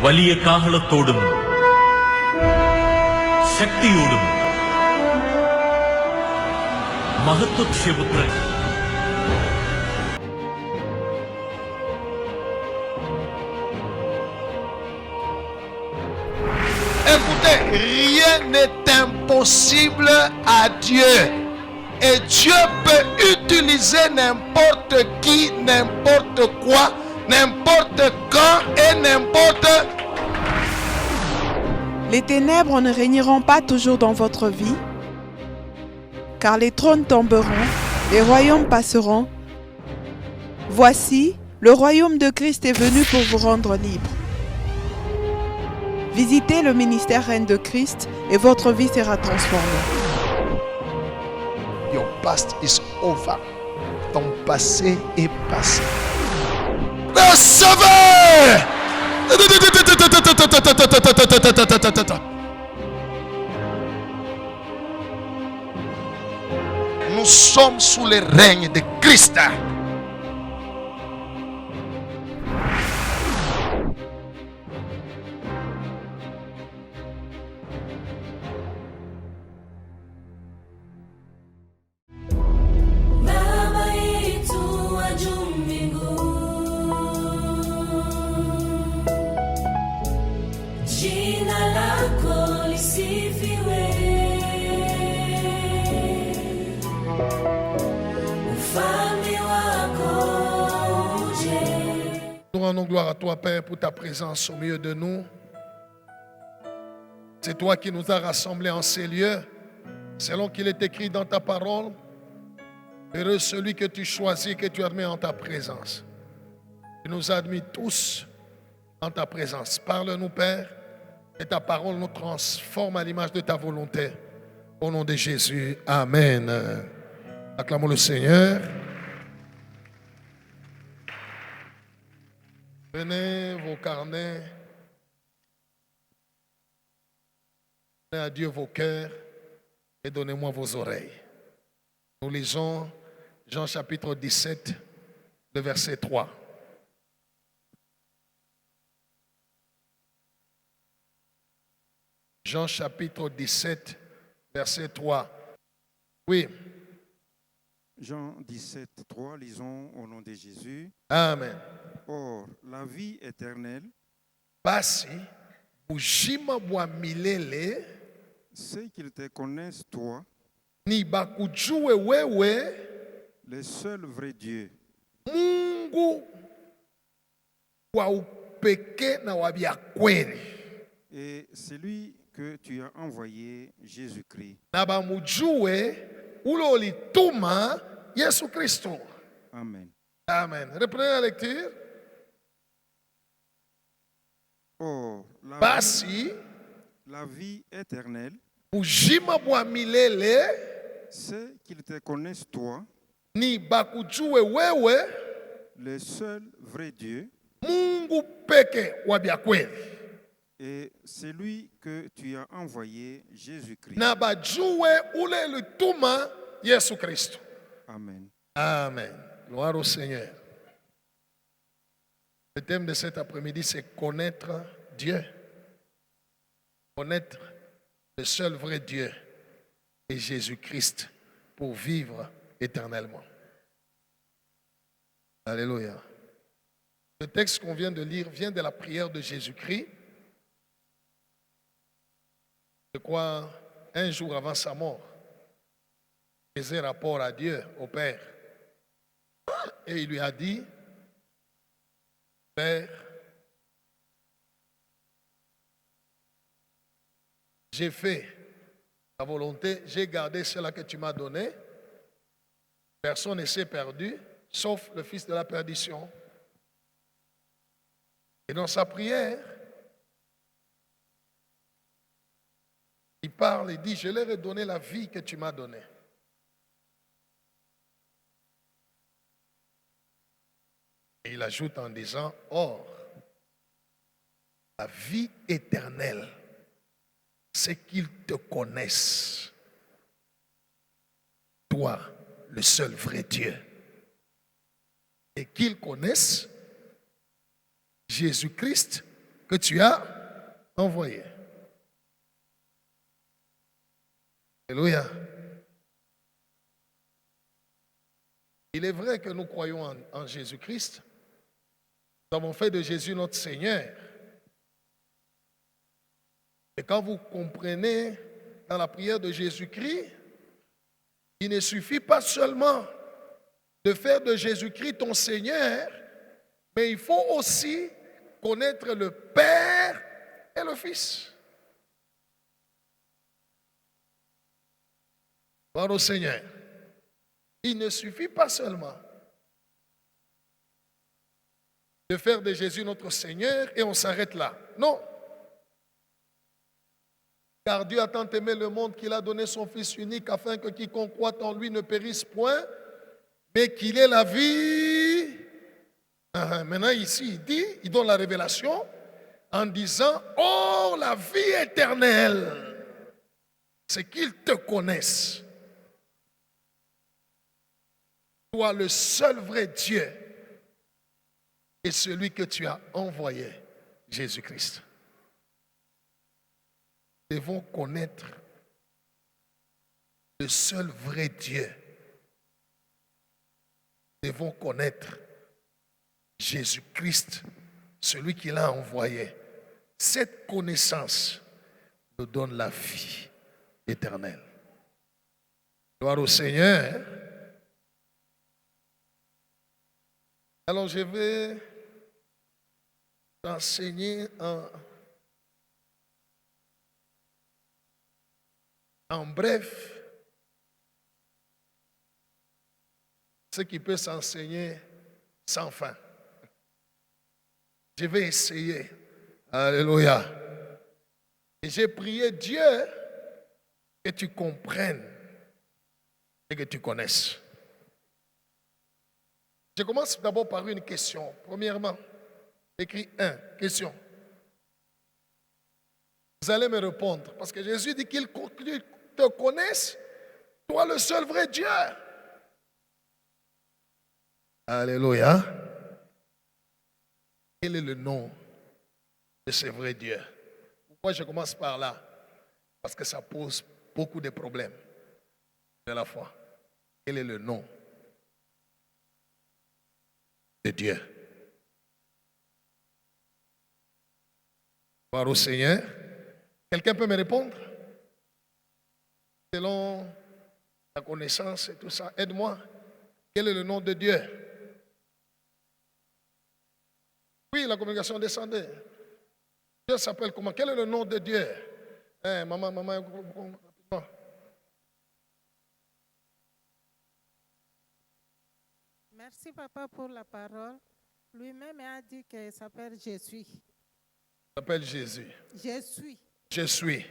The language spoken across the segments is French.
വലിയ കാഹളത്തോടും ശക്തിയോടും മഹത്വപുത്രൻ Écoutez, rien n'est impossible à Dieu. Et Dieu peut utiliser n'importe qui, n'importe quoi, n'importe quand et n'importe. Les ténèbres ne régneront pas toujours dans votre vie, car les trônes tomberont, les royaumes passeront. Voici, le royaume de Christ est venu pour vous rendre libre. Visitez le ministère Reine de Christ et votre vie sera transformée. Your past is over. Ton passé est passé. Recevez! Nous sommes sous le règne de Christ. Nous rendons gloire à toi, Père, pour ta présence au milieu de nous. C'est toi qui nous as rassemblés en ces lieux, selon qu'il est écrit dans ta parole. Heureux celui que tu choisis, que tu admets en ta présence. Tu nous as admis tous en ta présence. Parle-nous, Père, et ta parole nous transforme à l'image de ta volonté. Au nom de Jésus, Amen. Acclamons le Seigneur. Prenez vos carnets. Donnez à Dieu vos cœurs et donnez-moi vos oreilles. Nous lisons Jean chapitre 17, le verset 3. Jean chapitre 17, verset 3. Oui. Jean 17, 3, lisons au nom de Jésus. Amen. Or, la vie éternelle, Basi, bujima bwa milele, c'est qu'ils te connaissent, toi, ni bakujue wewe, le seul vrai Dieu, Mungu wa upeke na wa bya kweli. et celui que tu as envoyé, Jésus-Christ. Na bamujue ule ulituma Yesu Kristo. Amen. Amen. Reprenez la lecture. Or, Basi, la vie éternelle, bujima bwa milele, c'est qu'ils te connaissent, toi, ni bakujue wewe, le seul vrai Dieu, Mungu peke wa bya kweli. et celui que tu as envoyé, Jésus-Christ. Na bajue ule ulituma Yesu Kristo. Amen. Amen. Gloire au Seigneur. Le thème de cet après-midi, c'est connaître Dieu. Connaître le seul vrai Dieu et Jésus-Christ pour vivre éternellement. Alléluia. Le texte qu'on vient de lire vient de la prière de Jésus-Christ. Je crois, un jour avant sa mort, il faisait rapport à Dieu, au Père. Et il lui a dit, Père, j'ai fait ta volonté, j'ai gardé cela que tu m'as donné. Personne ne s'est perdu, sauf le fils de la perdition. Et dans sa prière, il parle et dit, je leur ai donné la vie que tu m'as donnée. Et il ajoute en disant, or, la vie éternelle, c'est qu'ils te connaissent, toi, le seul vrai Dieu, et qu'ils connaissent Jésus-Christ que tu as envoyé. Alléluia. Il est vrai que nous croyons en Jésus-Christ. Nous avons fait de Jésus notre Seigneur. Et quand vous comprenez dans la prière de Jésus-Christ, il ne suffit pas seulement de faire de Jésus-Christ ton Seigneur, mais il faut aussi connaître le Père et le Fils. Gloire au Seigneur. Il ne suffit pas seulement de faire de Jésus notre Seigneur et on s'arrête là. Non. Car Dieu a tant aimé le monde qu'il a donné son Fils unique afin que quiconque croit en lui ne périsse point, mais qu'il ait la vie. Maintenant ici, il donne la révélation en disant, oh la vie éternelle, c'est qu'ils te connaissent. Toi, le seul vrai Dieu et celui que tu as envoyé, Jésus-Christ. Nous devons connaître le seul vrai Dieu. Nous devons connaître Jésus-Christ, celui qu'il a envoyé. Cette connaissance nous donne la vie éternelle. Gloire au Seigneur. Alors je vais t'enseigner en bref ce qui peut s'enseigner sans fin. Je vais essayer. Alléluia. Et j'ai prié Dieu que tu comprennes et que tu connaisses. Je commence d'abord par une question. Premièrement, écrit 1, question. Vous allez me répondre, parce que Jésus dit qu'il te connaisse, toi le seul vrai Dieu. Alléluia. Quel est le nom de ce vrai Dieu? Pourquoi je commence par là? Parce que ça pose beaucoup de problèmes de la foi. Quel est le nom de Dieu? Gloire au Seigneur. Quelqu'un peut me répondre? Selon la connaissance et tout ça, aide-moi. Quel est le nom de Dieu? Oui, la communication descendait. Dieu s'appelle comment? Quel est le nom de Dieu? Maman, rapidement. Merci, papa, pour la parole. Lui-même a dit qu'il s'appelle Jésus. Il s'appelle Jésus. Je suis. Je suis.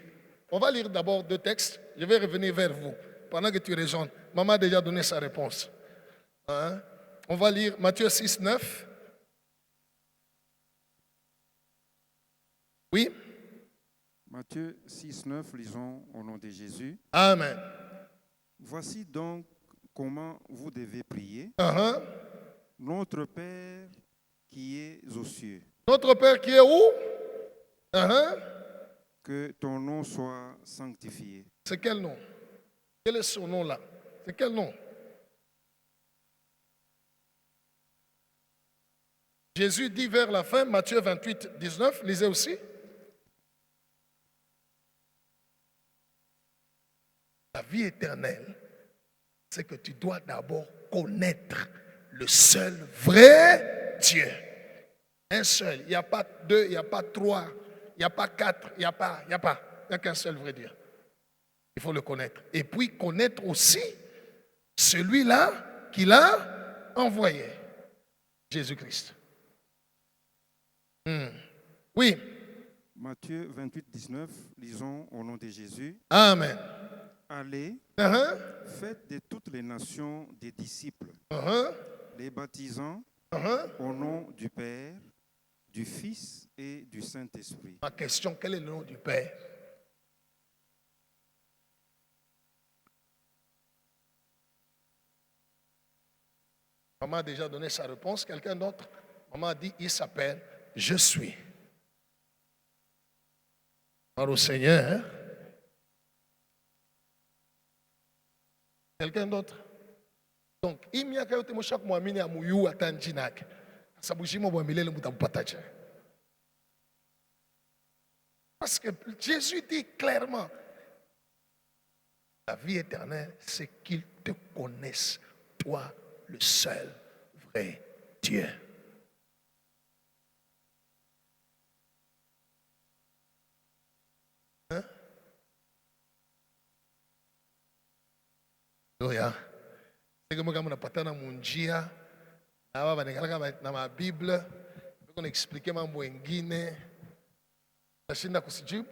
On va lire d'abord deux textes. Je vais revenir vers vous pendant que tu raisonnes. Maman a déjà donné sa réponse. On va lire Matthieu 6, 9. Oui. Matthieu 6, 9, lisons au nom de Jésus. Amen. Voici donc comment vous devez prier. Notre Père qui est aux cieux. Notre Père qui est où? Que ton nom soit sanctifié. C'est quel nom? Quel est son nom là? C'est quel nom? Jésus dit vers la fin, Matthieu 28, 19, lisez aussi. La vie éternelle, c'est que tu dois d'abord connaître le seul vrai Dieu. Un seul. Il n'y a pas deux, il n'y a pas trois, il n'y a pas quatre, il n'y a qu'un seul vrai Dieu. Il faut le connaître. Et puis connaître aussi celui-là qu'il a envoyé, Jésus-Christ. Oui. Matthieu 28, 19, lisons au nom de Jésus. Amen. Allez, faites de toutes les nations des disciples, les baptisant au nom du Père, du Fils et du Saint-Esprit. Ma question, quel est le nom du Père? Maman a déjà donné sa réponse. Quelqu'un d'autre? Maman a dit, il s'appelle Je suis. Gloire au Seigneur. Hein? Quelqu'un d'autre? Donc, il y a quelqu'un qui chaque mois mine à mouillou à tanjinak. Ça bouge mon bon milé le mouta patache. Parce que Jésus dit clairement, la vie éternelle, c'est qu'ils te connaissent, toi, le seul vrai Dieu. Hein? Alléluia. C'est comme quand on a pas dans mon dia, là on a dans ma Bible, on explique ma mouengine, la Chine a constitué.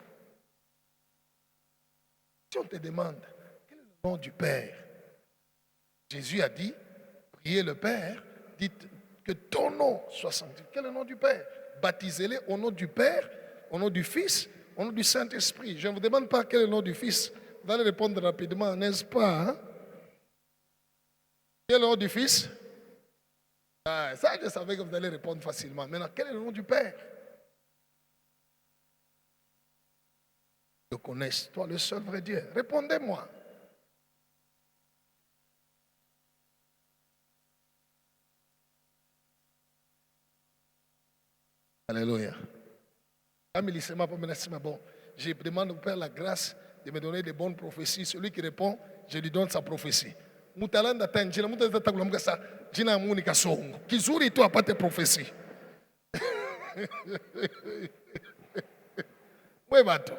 Si on te demande quel est le nom du Père, Jésus a dit, priez le Père, dites que ton nom soit sanctifié. Quel est le nom du Père? Baptisez-les au nom du Père, au nom du Fils, au nom du Saint-Esprit. Je ne vous demande pas quel est le nom du Fils. Vous allez répondre rapidement, n'est-ce pas? Hein? Quel est le nom du Fils? Ah, ça, je savais que vous allez répondre facilement. Maintenant, quel est le nom du Père? Je connais, toi, le seul vrai Dieu. Répondez-moi. Alléluia. Bon, je demande au Père la grâce de me donner des bonnes prophéties. Celui qui répond, je lui donne sa prophétie. Mutalanda tanjina, mutalanda takulamka sa, jina munika songo. Kizuri tu apate prophétie. Oui, bateau.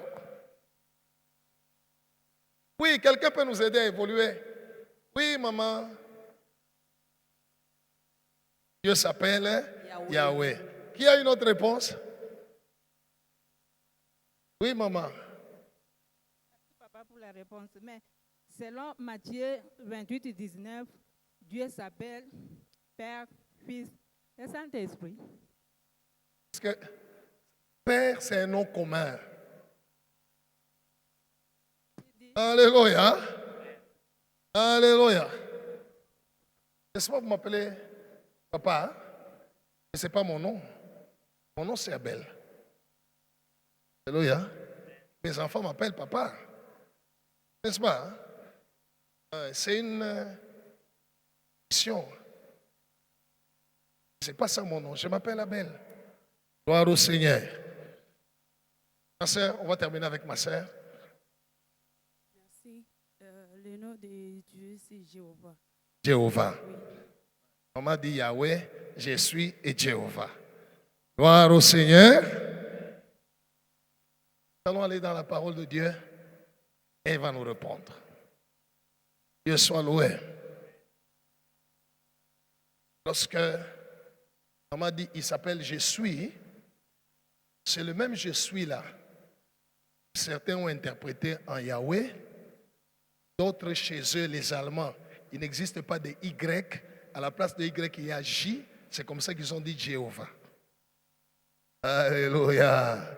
Oui, quelqu'un peut nous aider à évoluer. Oui, maman. Dieu s'appelle Yahweh. Qui a une autre réponse? Oui, maman. Merci, papa, pour la réponse. Mais selon Matthieu 28, 19, Dieu s'appelle Père, Fils et Saint-Esprit. Parce que Père, c'est un nom commun. Alléluia. Alléluia. N'est-ce pas vous m'appelez papa? Mais ce n'est pas mon nom. Mon nom, c'est Abel. Alléluia. Mes enfants m'appellent papa. N'est-ce pas? C'est une mission. Ce n'est pas ça mon nom. Je m'appelle Abel. Gloire au Seigneur. Ma soeur, on va terminer avec ma soeur. Merci. Le nom de Dieu, c'est Jéhovah. Jéhovah. Oui. On m'a dit Yahweh, je suis et Jéhovah. Gloire au Seigneur. Nous allons aller dans la parole de Dieu et il va nous répondre. Dieu soit loué. Lorsque on m'a dit il s'appelle Je suis, c'est le même Je suis là. Certains ont interprété en Yahweh, d'autres chez eux, les Allemands, il n'existe pas de Y. À la place de Y, il y a J. C'est comme ça qu'ils ont dit Jéhovah. Alléluia.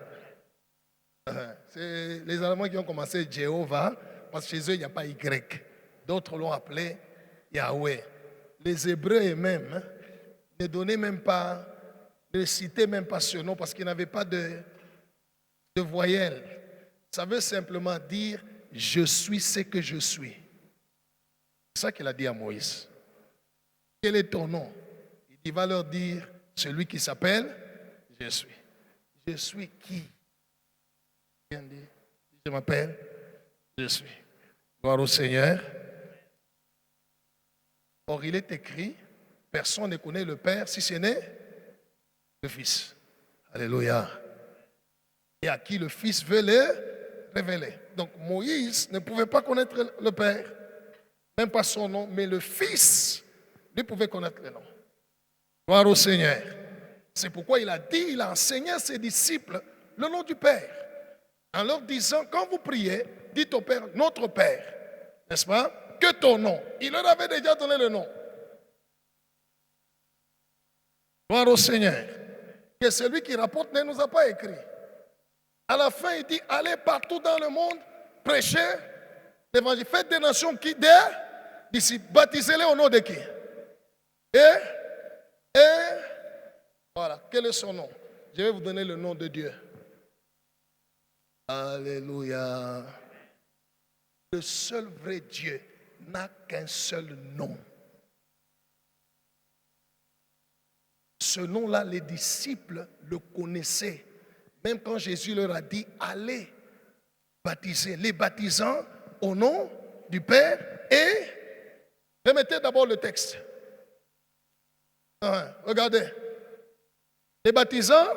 C'est les Allemands qui ont commencé Jéhovah, parce que chez eux, il n'y a pas Y. D'autres l'ont appelé Yahweh. Les Hébreux eux-mêmes ne donnaient même pas, ne citaient même pas ce nom, parce qu'ils n'avaient pas de voyelle. Ça veut simplement dire je suis ce que je suis. C'est ça qu'il a dit à Moïse. Quel est ton nom? Il va leur dire celui qui s'appelle Je suis. Je suis qui? Bien dit. Je m'appelle Je suis. Gloire au Seigneur. Or, il est écrit personne ne connaît le Père si ce n'est le Fils. Alléluia. Et à qui le Fils veut le révéler. Donc Moïse ne pouvait pas connaître le Père, même pas son nom, mais le Fils, lui pouvait connaître le nom. Gloire au Seigneur. C'est pourquoi il a dit, il a enseigné à ses disciples le nom du Père. En leur disant, quand vous priez, dites au Père, notre Père, n'est-ce pas? Que ton nom. Il leur avait déjà donné le nom. Gloire au Seigneur. Que celui qui rapporte ne nous a pas écrit. À la fin, il dit, allez partout dans le monde, prêchez l'évangile. Faites des nations qui d'ici, baptisez-les au nom de qui? Et voilà, quel est son nom? Je vais vous donner le nom de Dieu. Alléluia. Le seul vrai Dieu n'a qu'un seul nom. Ce nom-là, les disciples le connaissaient. Même quand Jésus leur a dit, allez baptiser, les baptisants au nom du Père et... Remettez d'abord le texte. Regardez. Les baptisants.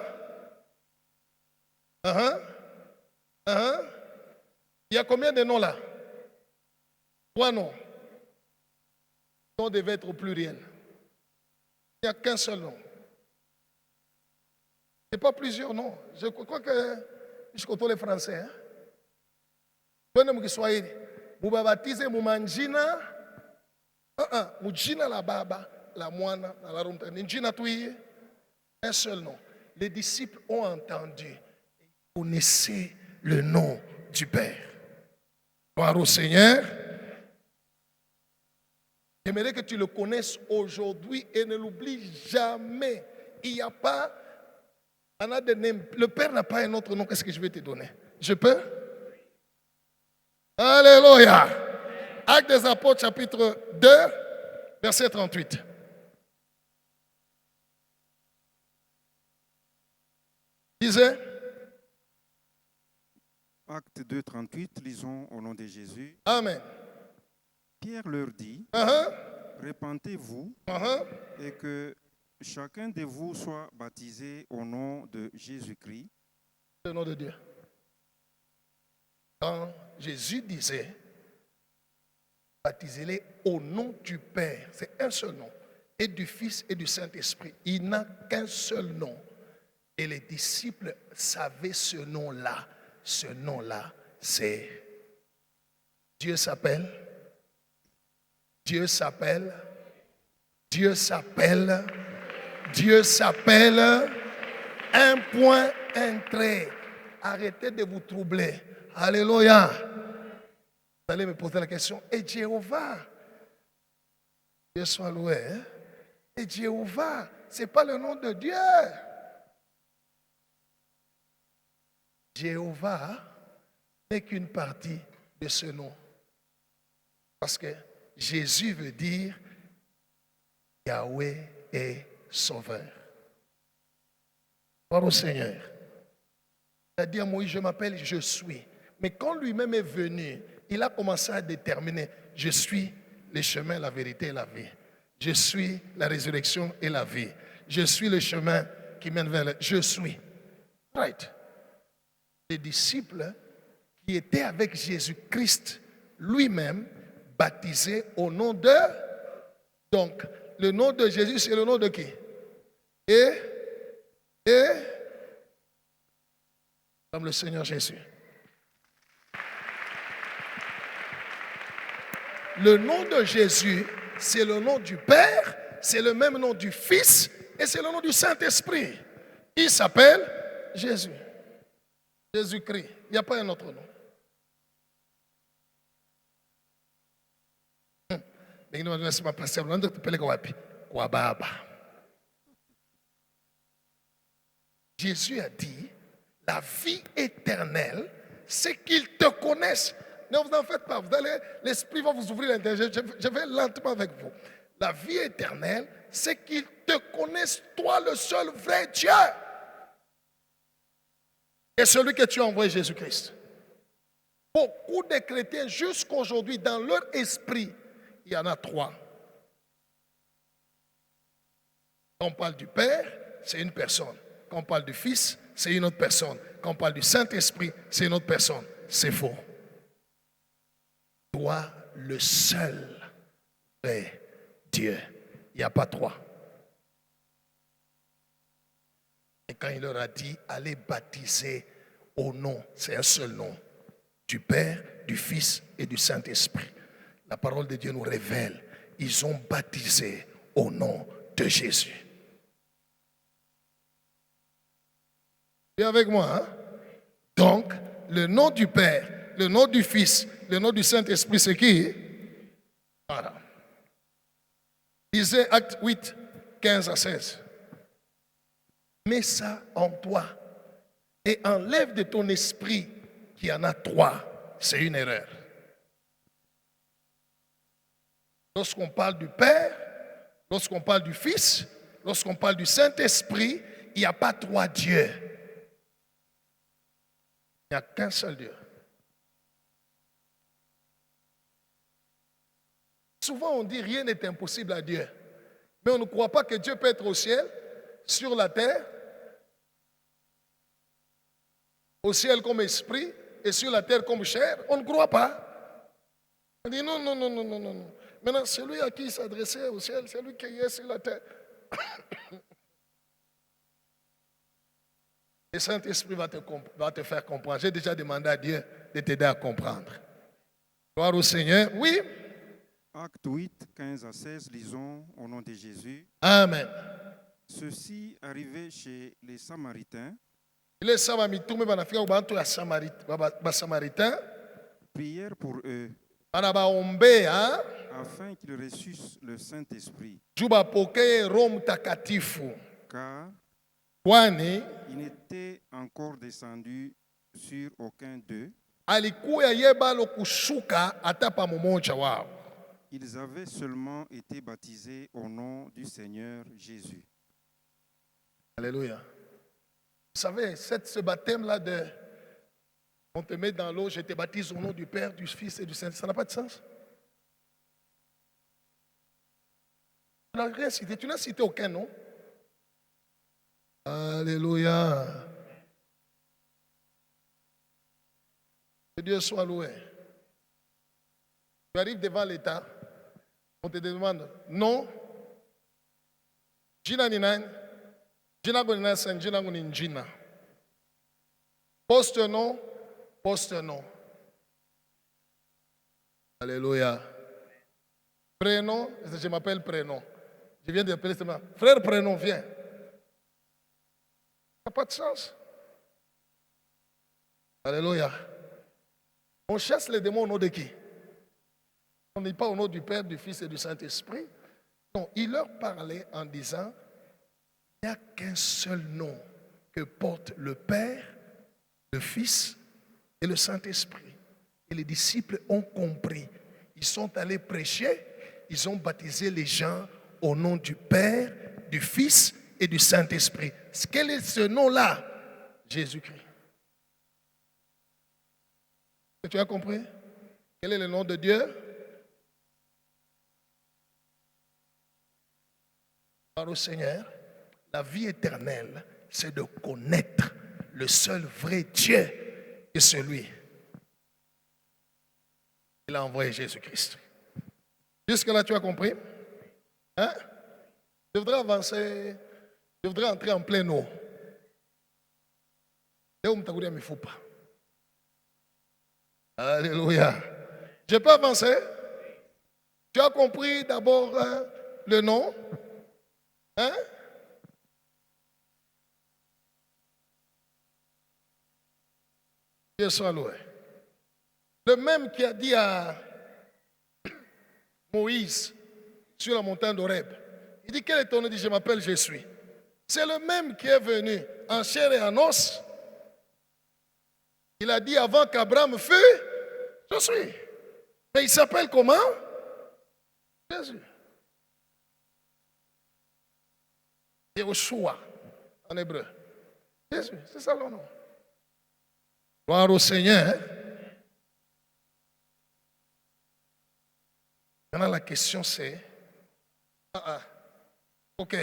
Il y a combien de noms là? 3 noms. Le nom devait être au pluriel. Il n'y a qu'un seul nom. Ce n'est pas plusieurs noms. Je crois que je contrôle les Français. Hein? Vous baptisez Moumanjina. Mujina la baba, la moine, la rumta. Njina tuye. Un seul nom. Les disciples ont entendu. Ils connaissaient le nom du Père. Gloire au Seigneur. J'aimerais que tu le connaisses aujourd'hui et ne l'oublie jamais. Il n'y a pas... Le Père n'a pas un autre nom. Qu'est-ce que je vais te donner? Je peux? Alléluia. Actes des Apôtres, chapitre 2, verset 38. Lisez. Acte 2, 38, lisons au nom de Jésus. Amen. Pierre leur dit, répentez-vous et que chacun de vous soit baptisé au nom de Jésus-Christ. Le nom de Dieu. Quand Jésus disait, baptisez-les au nom du Père, c'est un seul nom, et du Fils et du Saint-Esprit. Il n'a qu'un seul nom. Et les disciples savaient ce nom-là. Ce nom-là, c'est Dieu s'appelle. Dieu s'appelle. Dieu s'appelle. Dieu s'appelle. Un point, un trait. Arrêtez de vous troubler. Alléluia. Vous allez me poser la question. Et Jéhovah? Dieu soit loué. Hein? Et Jéhovah, ce n'est pas le nom de Dieu. Jéhovah n'est qu'une partie de ce nom. Parce que Jésus veut dire Yahweh est sauveur. Gloire au Seigneur. Il a dit à Moïse, je m'appelle, je suis. Mais quand lui-même est venu, il a commencé à déterminer, je suis le chemin, la vérité et la vie. Je suis la résurrection et la vie. Je suis le chemin qui mène vers le... Je suis. Right. Les disciples qui étaient avec Jésus-Christ lui-même, baptisés au nom de... Donc, le nom de Jésus, c'est le nom de qui? Comme le Seigneur Jésus. Le nom de Jésus, c'est le nom du Père, c'est le même nom du Fils et c'est le nom du Saint-Esprit. Il s'appelle Jésus. Jésus-Christ. Il n'y a pas un autre nom. Jésus a dit, la vie éternelle, c'est qu'ils te connaissent. Ne vous en faites pas, l'Esprit va vous ouvrir l'intérieur. Je vais lentement avec vous. La vie éternelle, c'est qu'ils te connaissent, toi le seul vrai Dieu. Et celui que tu as envoyé, Jésus-Christ. Beaucoup de chrétiens, jusqu'aujourd'hui, dans leur esprit, il y en a 3. Quand on parle du Père, c'est une personne. Quand on parle du Fils, c'est une autre personne. Quand on parle du Saint-Esprit, c'est une autre personne. C'est faux. Toi, le seul vrai Dieu. Il n'y a pas 3. Et quand il leur a dit, allez baptiser au nom, c'est un seul nom, du Père, du Fils et du Saint-Esprit. La parole de Dieu nous révèle, ils ont baptisé au nom de Jésus. Tu es avec moi, hein? Donc, le nom du Père, le nom du Fils, le nom du Saint-Esprit, c'est qui? Voilà. Lisez Acte 8, 15 à 16. Mets ça en toi et enlève de ton esprit qu'il y en a 3. C'est une erreur. Lorsqu'on parle du Père, lorsqu'on parle du Fils, lorsqu'on parle du Saint-Esprit, il n'y a pas 3 dieux. Il n'y a qu'un seul Dieu. Souvent on dit rien n'est impossible à Dieu. Mais on ne croit pas que Dieu peut être au ciel, sur la terre, au ciel comme esprit et sur la terre comme chair. On ne croit pas. On dit non. Maintenant, celui à qui il s'adressait au ciel, c'est lui qui est sur la terre. Le Saint-Esprit va te faire comprendre. J'ai déjà demandé à Dieu de t'aider à comprendre. Gloire au Seigneur. Oui. Acte 8, 15 à 16, lisons au nom de Jésus. Amen. Ceci arrivait chez les Samaritains. Les Samaritains prièrent pour eux, afin qu'ils reçussent le Saint-Esprit. Car il n'était encore descendu sur aucun d'eux. Ils avaient seulement été baptisés au nom du Seigneur Jésus. Alléluia. Vous savez, ce baptême-là on te met dans l'eau, je te baptise au nom du Père, du Fils et du Saint-Esprit, ça n'a pas de sens. Tu n'as rien cité, tu n'as cité aucun nom. Alléluia. Que Dieu soit loué. Tu arrives devant l'État, on te demande non, Jina Ninan, Jina Gonina Sen, Jina Gonin Jina. Poste non, poste non. Alléluia. Prénom, je m'appelle Prénom. Je viens d'appeler ce matin. Frère Prénom, viens. Ça n'a pas de sens. Alléluia. On chasse les démons au nom de qui? On n'est pas au nom du Père, du Fils et du Saint-Esprit. Non, il leur parlait en disant, il n'y a qu'un seul nom que porte le Père, le Fils et le Saint-Esprit. Et les disciples ont compris. Ils sont allés prêcher, ils ont baptisé les gens au nom du Père, du Fils et du Saint-Esprit. Quel est ce nom-là? Jésus-Christ. Tu as compris? Quel est le nom de Dieu? Par le Seigneur, la vie éternelle, c'est de connaître le seul vrai Dieu et celui. Il a envoyé Jésus-Christ. Jusque-là, tu as compris? Hein? Je voudrais avancer, je voudrais entrer en pleine eau. Alléluia. Je peux avancer? Tu as compris d'abord le nom? Hein? Dieu soit loué. Le même qui a dit à Moïse sur la montagne d'Horeb, il dit, quel est ton nom? Il dit, je m'appelle Je suis. C'est le même qui est venu en chair et en os. Il a dit avant qu'Abraham fût, je suis. Mais il s'appelle comment? Jésus. Yehoshua en hébreu. Jésus, c'est ça le nom. Gloire au Seigneur. Maintenant la question c'est, ok,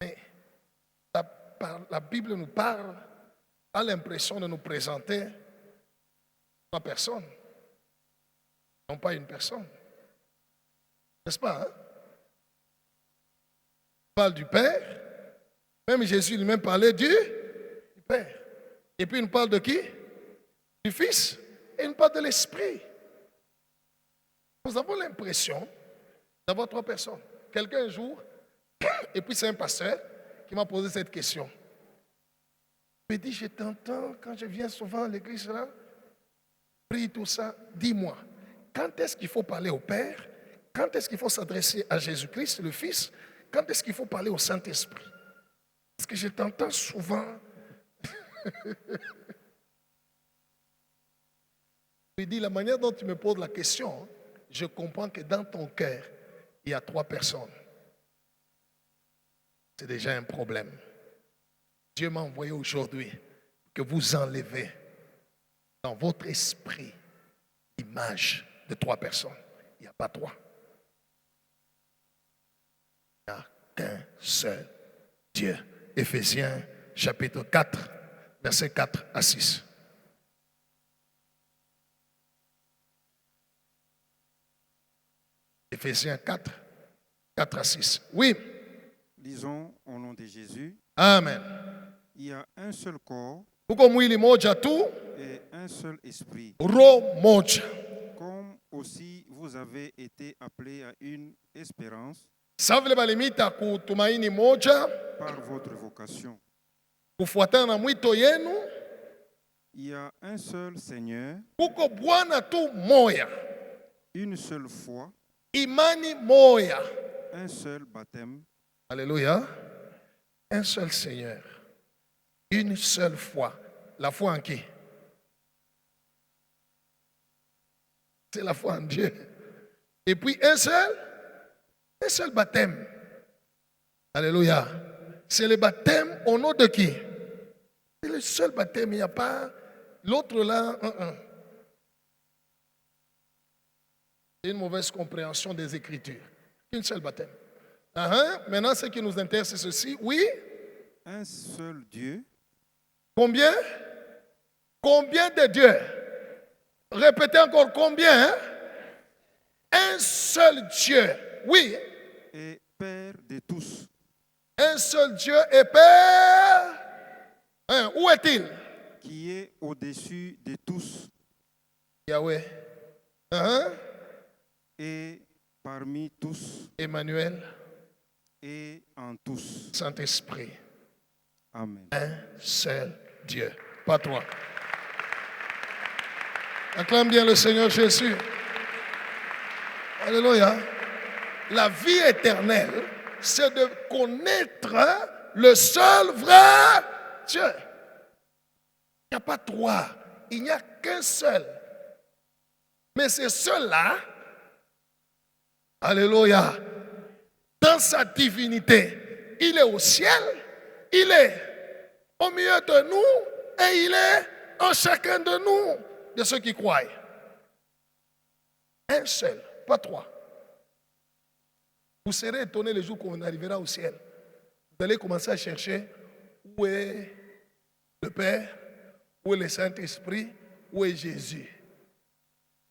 mais la Bible nous parle, a l'impression de nous présenter trois personnes, non pas une personne. N'est-ce pas? Hein? On parle du Père, même Jésus lui-même parlait du Père. Et puis il nous parle de qui? Du Fils, et il nous parle de l'Esprit. Nous avons l'impression d'avoir trois personnes. Quelqu'un un jour, et puis c'est un pasteur qui m'a posé cette question. Il me dit, je t'entends quand je viens souvent à l'église là, prie tout ça, dis-moi, quand est-ce qu'il faut parler au Père? Quand est-ce qu'il faut s'adresser à Jésus-Christ, le Fils? Quand est-ce qu'il faut parler au Saint-Esprit? Parce que je t'entends souvent. lui dis, la manière dont tu me poses la question, je comprends que dans ton cœur, il y a 3 personnes. C'est déjà un problème. Dieu m'a envoyé aujourd'hui que vous enlevez dans votre esprit l'image de 3 personnes. Il n'y a pas 3. Il n'y a qu'un seul Dieu. Éphésiens chapitre 4, versets 4 à 6. Éphésiens 4, 4 à 6. Oui. Lisons au nom de Jésus. Amen. Il y a un seul corps Kuko mwili moja tu, et un seul esprit. roho moja. Comme aussi vous avez été appelés à une espérance Sawa vile balimita kutumaini moja, par votre vocation. kufuatana na mwito yenu, Il y a un seul Seigneur, kuko Bwana tu moya, une seule foi, imani moya. un seul baptême, Alléluia. Un seul Seigneur, une seule foi. La foi en qui? C'est la foi en Dieu. Et puis un seul baptême. Alléluia. C'est le baptême au nom de qui? C'est le seul baptême, il n'y a pas l'autre là. C'est une mauvaise compréhension des Écritures. Une seule baptême. Maintenant, ce qui nous intéresse, c'est ceci. Oui. un seul Dieu, Combien? Combien de dieux? Répétez encore combien? Un seul Dieu. Oui. et Père de tous, Un seul Dieu et Père. Où est-il? qui est au-dessus de tous Yahweh. et parmi tous Emmanuel. et en tous. Saint-Esprit. Amen. Un seul Dieu. Pas 3. Acclame bien le Seigneur Jésus. Alléluia. La vie éternelle, c'est de connaître le seul vrai Dieu. Il n'y a pas 3. Il n'y a qu'un seul. Mais c'est seul-là, alléluia, dans sa divinité, il est au ciel, il est au milieu de nous et il est en chacun de nous, de ceux qui croient. Un seul, pas 3. Vous serez étonnés le jour qu'on arrivera au ciel. Vous allez commencer à chercher où est le Père, où est le Saint-Esprit, où est Jésus.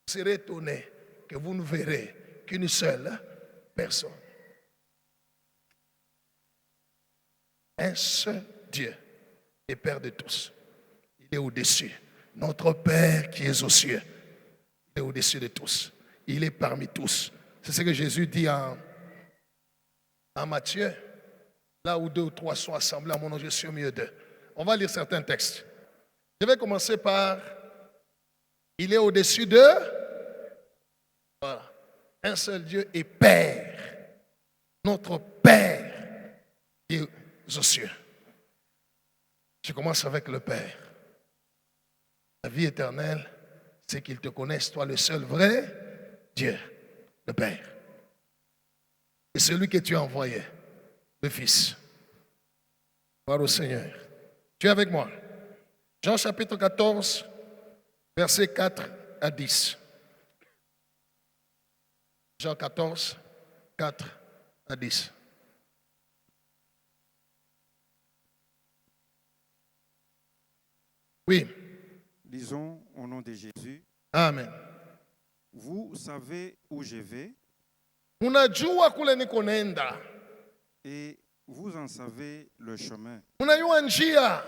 Vous serez étonnés que vous ne verrez qu'une seule personne. Un seul Dieu est Père de tous. Il est au-dessus. Notre Père qui est aux cieux, il est au-dessus de tous. Il est parmi tous. C'est ce que Jésus dit en Matthieu. Là où 2 ou 3 sont assemblés à mon nom, je suis au milieu d'eux. On va lire certains textes. Je vais commencer par il est au-dessus de voilà. Un seul Dieu est Père. Notre Père qui est aux cieux. Je commence avec le Père. La vie éternelle, c'est qu'il te connaisse, toi, le seul vrai Dieu, le Père. Et celui que tu as envoyé, le Fils. Gloire au Seigneur. Tu es avec moi? Jean chapitre 14, versets 4 à 10. Jean 14, 4 à 10. Oui. Lisons au nom de Jésus. Amen. Vous savez où je vais Unajua kule niko nenda. et vous en savez le chemin. Unajua njia.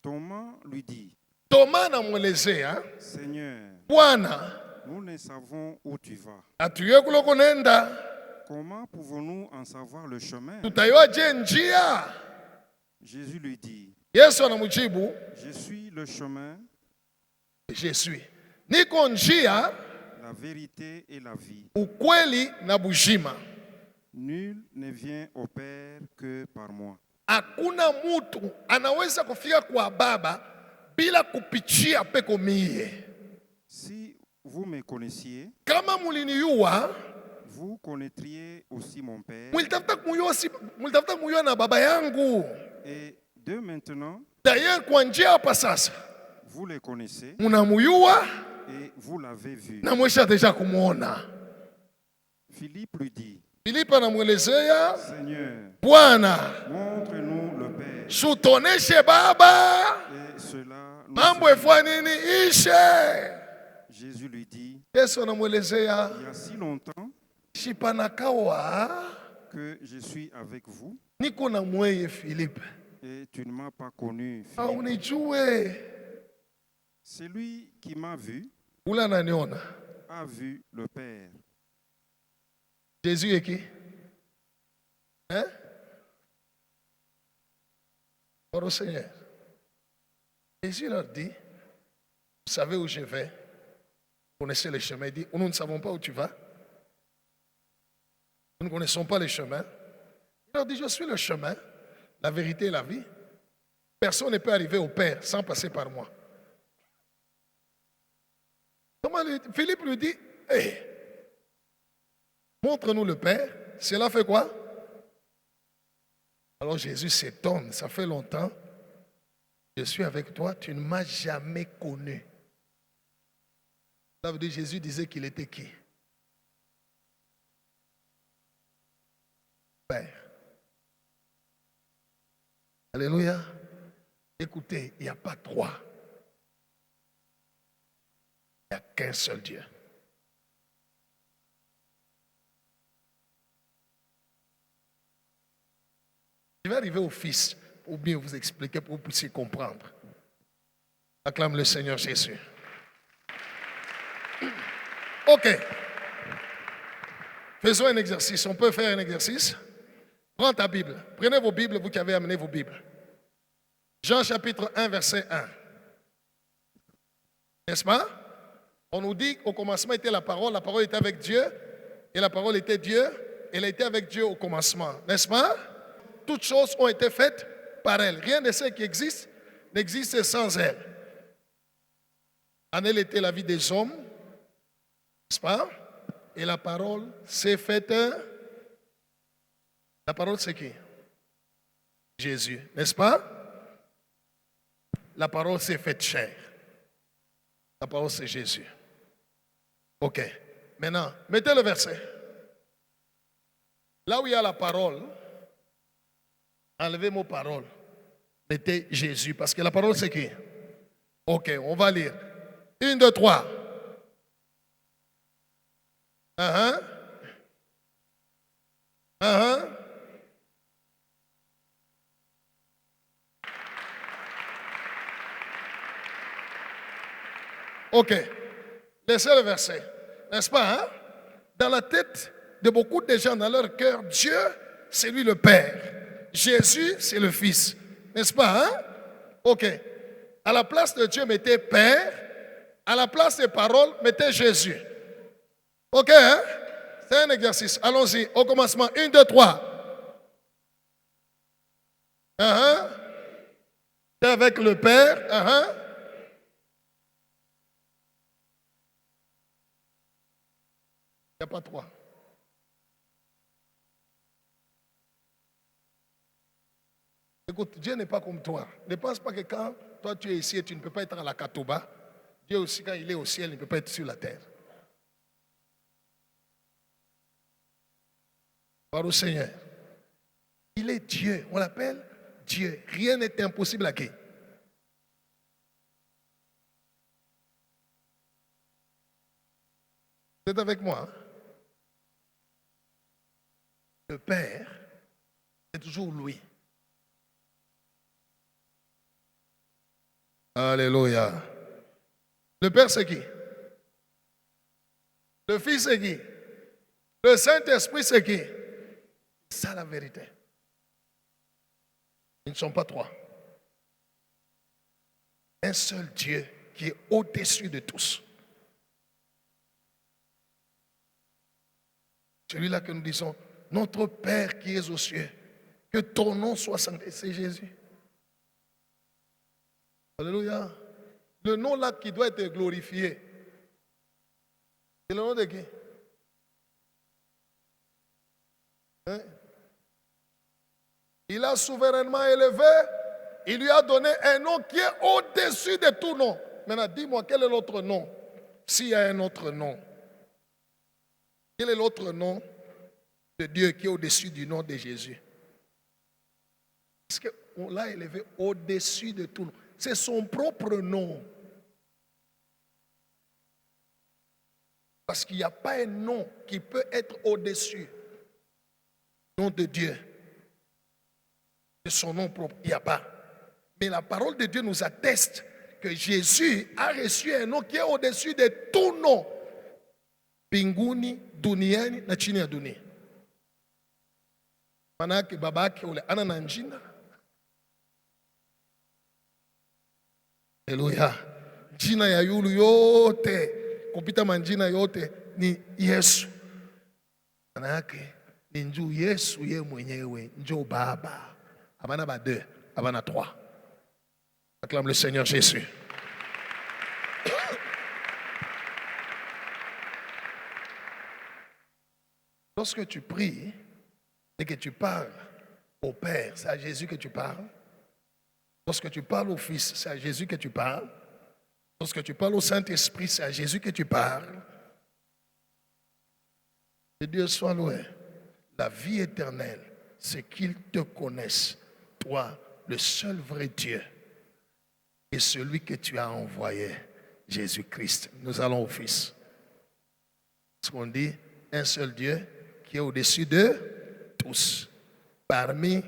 Thomas lui dit, Thomas anamwelezea, Seigneur, Bwana, nous ne savons où tu vas. hatujue kule uko nenda. Comment pouvons-nous en savoir le chemin? Tutajuaje njia? Jésus lui dit, Yesu anamjibu, je suis le chemin, je suis. Niko njia, la vérité et la vie. ukweli na bujima. Nul ne vient au Père que par moi. Hakuna mtu anaweza kufika kwa Baba bila kupitia peko mie. Si vous me connaissiez, kama muliniyua, vous connaîtriez aussi mon Père. mulitafuta kumuyua na baba yangu. Et de maintenant, D'ailleurs, kwa njia hapa sasa, vous le connaissez munamuyua et vous l'avez vu. na mwesha deja kumuona. Philippe lui dit, Filipo anamwelezea, Seigneur, Bwana, montre-nous le Père. sutoneshe baba, Et cela nous mambo suffit. efua nini ishe. Jésus lui dit, Yesu anamwelezea, il y a si longtemps shipanakawa que je suis avec vous niko na mweye Filipe, et tu ne m'as pas connu, Philippe. haunijue. Celui qui m'a vu Ule ananiona. a vu le Père. Jésus est qui? Hein? Gloire au Seigneur. Jésus leur dit, vous savez où je vais? Vous connaissez les chemins. Il dit, nous ne savons pas où tu vas. Nous ne connaissons pas les chemins. Il leur dit, je suis le chemin, la vérité et la vie. Personne ne peut arriver au Père sans passer par moi. Philippe lui dit, hey, montre-nous le Père. Cela fait quoi? Alors Jésus s'étonne, ça fait longtemps. Je suis avec toi, tu ne m'as jamais connu. Ça veut dire Jésus disait qu'il était qui? Père. Alléluia. Écoutez, il n'y a pas trois. Il n'y a qu'un seul Dieu. Je vais arriver au Fils pour bien vous expliquer, pour que vous puissiez comprendre. Acclame le Seigneur Jésus. Ok. Faisons un exercice. On peut faire un exercice. Prends ta Bible. Prenez vos Bibles, vous qui avez amené vos Bibles. Jean chapitre 1, verset 1. N'est-ce pas? On nous dit qu'au commencement était la parole était avec Dieu, et la parole était Dieu, elle était avec Dieu au commencement. N'est-ce pas? Toutes choses ont été faites par elle. Rien de ce qui existe n'existe sans elle. En elle était la vie des hommes, n'est-ce pas? Et la parole s'est faite. La parole c'est qui? Jésus, n'est-ce pas? La parole s'est faite chair. La parole c'est Jésus. Ok. Maintenant, mettez le verset. Là où il y a la parole, enlevez mot parole. Mettez Jésus. Parce que la parole c'est qui? Ok, on va lire. 1, 2, 3. Ok. Laissez le verset. N'est-ce pas? Hein? Dans la tête de beaucoup de gens, dans leur cœur, Dieu, c'est lui le Père. Jésus, c'est le Fils. N'est-ce pas? Hein? Ok. À la place de Dieu, mettez Père. À la place des paroles, mettez Jésus. Ok? Hein? C'est un exercice. Allons-y. Au commencement. 1, 2, 3. C'est avec le Père. Il n'y a pas trois. Écoute, Dieu n'est pas comme toi. Ne pense pas que quand toi tu es ici et tu ne peux pas être à la Katouba, Dieu aussi quand il est au ciel, il ne peut pas être sur la terre. Par au Seigneur. Il est Dieu. On l'appelle Dieu. Rien n'est impossible à qui? Vous êtes avec moi? Hein? Le Père, c'est toujours lui. Alléluia. Le Père, c'est qui? Le Fils, c'est qui? Le Saint-Esprit, c'est qui? C'est ça la vérité. Ils ne sont pas trois. Un seul Dieu qui est au-dessus de tous. Celui-là que nous disons, notre Père qui es aux cieux, que ton nom soit sanctifié. C'est Jésus. Alléluia. Le nom là qui doit être glorifié, C'est le nom de qui? Hein? Il a souverainement élevé, il lui a donné un nom qui est au-dessus de tout nom. Maintenant, dis-moi, quel est l'autre nom? S'il y a un autre nom. Quel est l'autre nom de Dieu qui est au-dessus du nom de Jésus? Parce qu'on l'a élevé au-dessus de tout nom. C'est son propre nom. Parce qu'il n'y a pas un nom qui peut être au-dessus du nom de Dieu. De son nom propre, il n'y a pas. Mais la parole de Dieu nous atteste que Jésus a reçu un nom qui est au-dessus de tout nom. Binguni, duniani, na chini ya dunia. Manake babake ule ana na njina. Haleluya. Jina ya yulu yote, kupita manjina yote ni Yesu. Manake ni njoo Yesu ye mwenyewe, njoo Baba. Abana ba 2, abana 3. Acclame le Seigneur Jésus. Lorsque tu pries et que tu parles au Père, c'est à Jésus que tu parles. Lorsque tu parles au Fils, c'est à Jésus que tu parles. Lorsque tu parles au Saint-Esprit, c'est à Jésus que tu parles. Que Dieu soit loué. La vie éternelle, c'est qu'ils te connaissent, toi, le seul vrai Dieu, et celui que tu as envoyé, Jésus-Christ. Nous allons au Fils. Ce qu'on dit, un seul Dieu qui est au-dessus de tous, parmi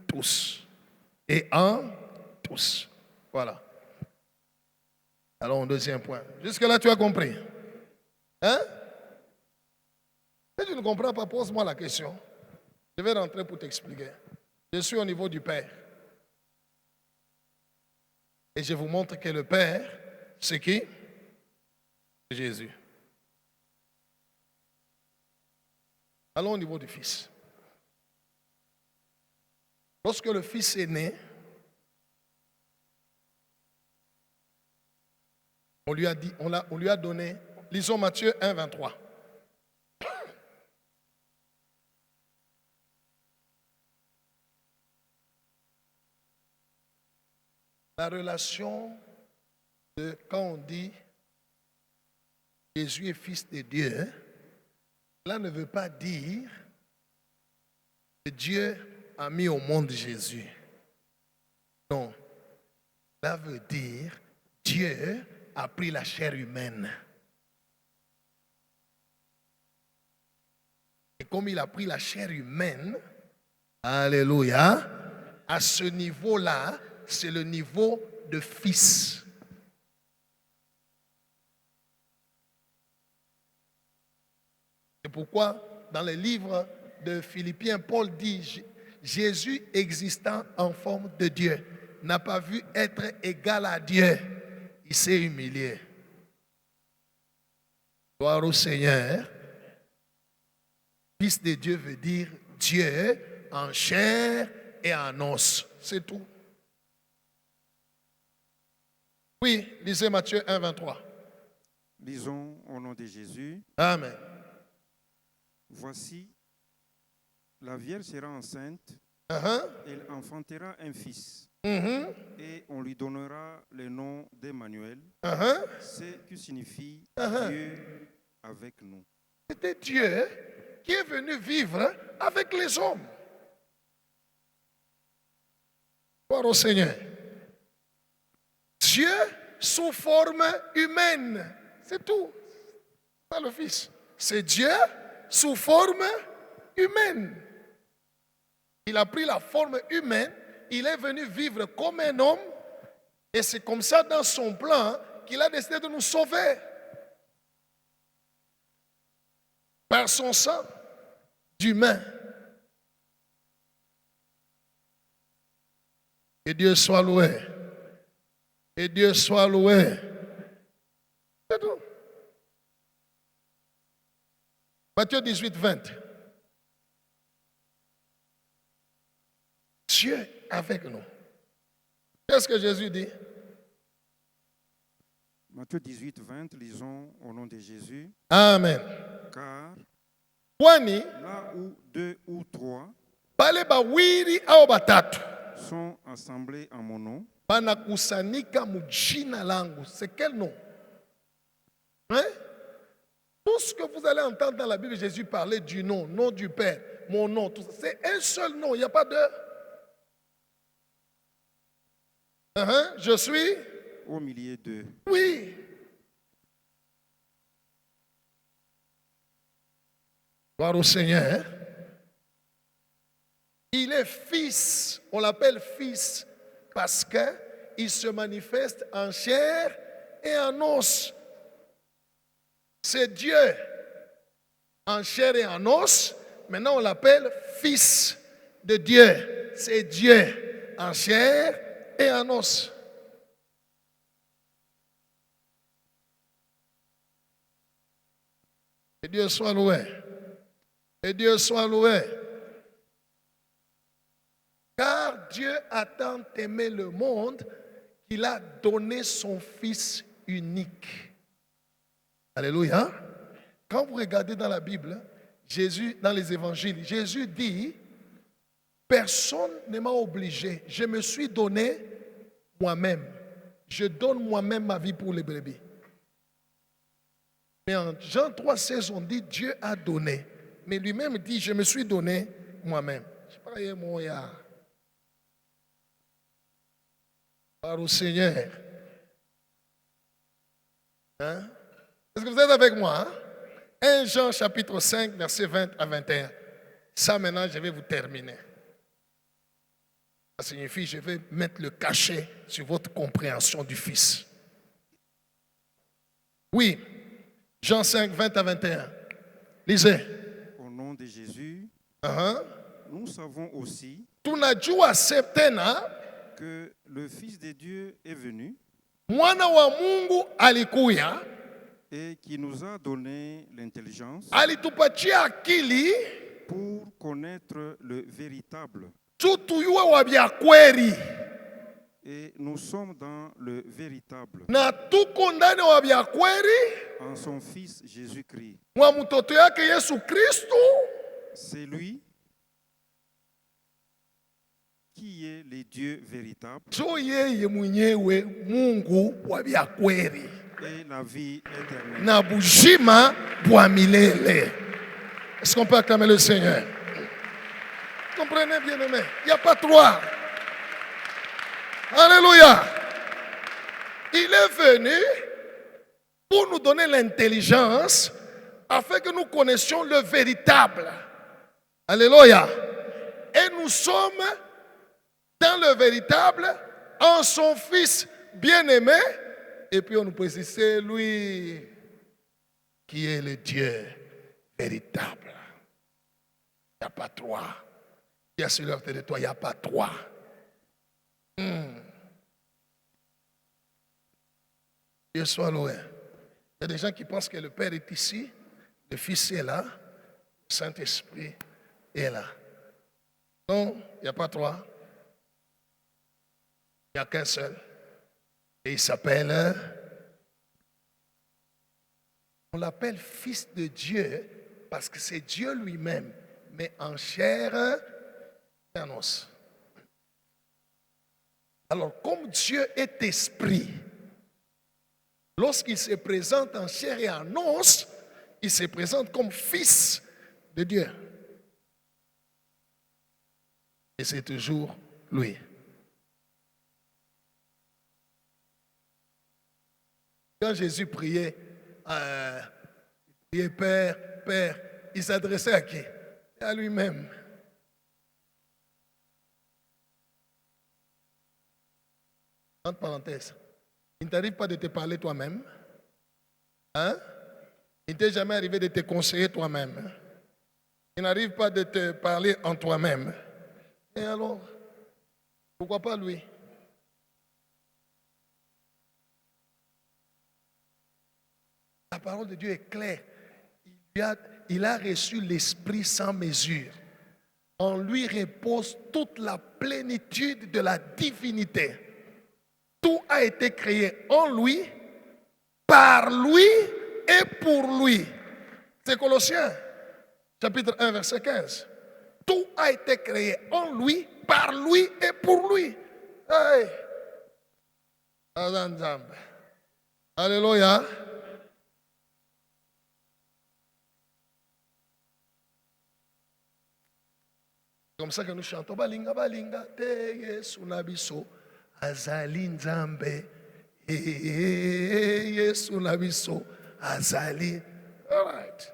tous et en tous. Voilà. Alors, au deuxième point. Jusque-là, tu as compris? Hein? Si tu ne comprends pas, pose-moi la question. Je vais rentrer pour t'expliquer. Je suis au niveau du Père. Et je vous montre que le Père, c'est qui? C'est Jésus. Allons au niveau du Fils. Lorsque le Fils est né, on lui a donné, lisons Matthieu 1, 23. La relation de quand on dit Jésus est fils de Dieu, cela ne veut pas dire que Dieu a mis au monde Jésus. Non. Cela veut dire Dieu a pris la chair humaine. Et comme il a pris la chair humaine, alléluia, à ce niveau-là, c'est le niveau de fils. C'est pourquoi dans les livres de Philippiens, Paul dit, Jésus existant en forme de Dieu, n'a pas vu être égal à Dieu. Il s'est humilié. Gloire au Seigneur. Fils de Dieu veut dire Dieu en chair et en os. C'est tout. Oui, lisez Matthieu 1, 23. Lisons au nom de Jésus. Amen. Voici, la Vierge sera enceinte, elle enfantera un fils, et on lui donnera le nom d'Emmanuel, ce qui signifie Dieu avec nous. C'était Dieu qui est venu vivre avec les hommes. Gloire au Seigneur. Dieu sous forme humaine. C'est tout. Pas le Fils. C'est Dieu sous forme humaine. Il a pris la forme humaine. Il est venu vivre comme un homme. Et c'est comme ça dans son plan qu'il a décidé de nous sauver. Par son sang d'humain. Que Dieu soit loué. Et Dieu soit loué. C'est tout. Matthieu 18, 20. Dieu avec nous. Qu'est-ce que Jésus dit? Matthieu 18, 20, lisons au nom de Jésus. Amen. Car Kwani là où 2 ou 3 bale bawili au batatu sont assemblés en mon nom, banakusanika mujina langu. C'est quel nom? Hein? Tout ce que vous allez entendre dans la Bible, Jésus parlait du nom, nom du Père, mon nom, tout ça. C'est un seul nom, il n'y a pas deux. Je suis au milieu d'eux. Oui. Gloire au Seigneur. Il est fils, on l'appelle fils parce qu'il se manifeste en chair et en os. C'est Dieu en chair et en os. Maintenant, on l'appelle fils de Dieu. C'est Dieu en chair et en os. Que Dieu soit loué. Que Dieu soit loué. Car Dieu a tant aimé le monde qu'il a donné son Fils unique. Alléluia. Quand vous regardez dans la Bible, Jésus, dans les évangiles, Jésus dit, personne ne m'a obligé. Je me suis donné moi-même. Je donne moi-même ma vie pour les brebis. Mais en Jean 3,16, on dit Dieu a donné. Mais lui-même dit, je me suis donné moi-même. Je sais pas, mon ya. Par au Seigneur. Hein? Est-ce que vous êtes avec moi? 1 Jean chapitre 5, verset 20 à 21. Ça maintenant, je vais vous terminer. Ça signifie, je vais mettre le cachet sur votre compréhension du Fils. Oui, Jean 5, 20 à 21. Lisez. Au nom de Jésus, nous savons aussi tunajua septena que le Fils de Dieu est venu mwana wa Mungu alikuya et qui nous a donné l'intelligence alitupatia akili pour connaître le véritable. tutuyue wa bya kweli Et nous sommes dans le véritable na tuko ndani wa bya kweli en son Fils Jésus-Christ. mwa mtoto yake Yesu Kristu. C'est lui qui est le Dieu véritable So yeye mwenyewe Mungu wa bya kweli et la vie éternelle. na bujima bwa milele. Est-ce qu'on peut acclamer le Seigneur? Comprenez bien aimé, il n'y a pas trois. Alléluia. Il est venu pour nous donner l'intelligence afin que nous connaissions le véritable. Alléluia. Et nous sommes dans le véritable en son Fils bien-aimé. Et puis on nous précise, c'est lui qui est le Dieu véritable. Il n'y a pas trois. Il y a sur leur de toi, il n'y a pas trois. Dieu soit loué. Il y a des gens qui pensent que le Père est ici, le Fils est là, le Saint-Esprit est là. Non, il n'y a pas trois. Il n'y a qu'un seul. Et il s'appelle, on l'appelle Fils de Dieu parce que c'est Dieu lui-même, mais en chair et en os. Alors, comme Dieu est esprit, lorsqu'il se présente en chair et en os, il se présente comme Fils de Dieu. Et c'est toujours lui. Quand Jésus priait, Père, Père, il s'adressait à qui? À lui-même. Entre parenthèses, il ne t'arrive pas de te parler toi-même. Hein? Il ne t'est jamais arrivé de te conseiller toi-même. Il n'arrive pas de te parler en toi-même. Et alors, pourquoi pas lui? La parole de Dieu est claire. Il a reçu l'Esprit sans mesure. En lui repose toute la plénitude de la divinité. Tout a été créé en lui par lui et pour lui. C'est Colossiens, chapitre 1, verset 15. Tout a été créé en lui, par lui et pour lui. Hey. Alléluia. Comme ça que nous chantons. Balinga, balinga, te Yesu nabiso, azali nzambe. Yesu nabiso, azali. All right.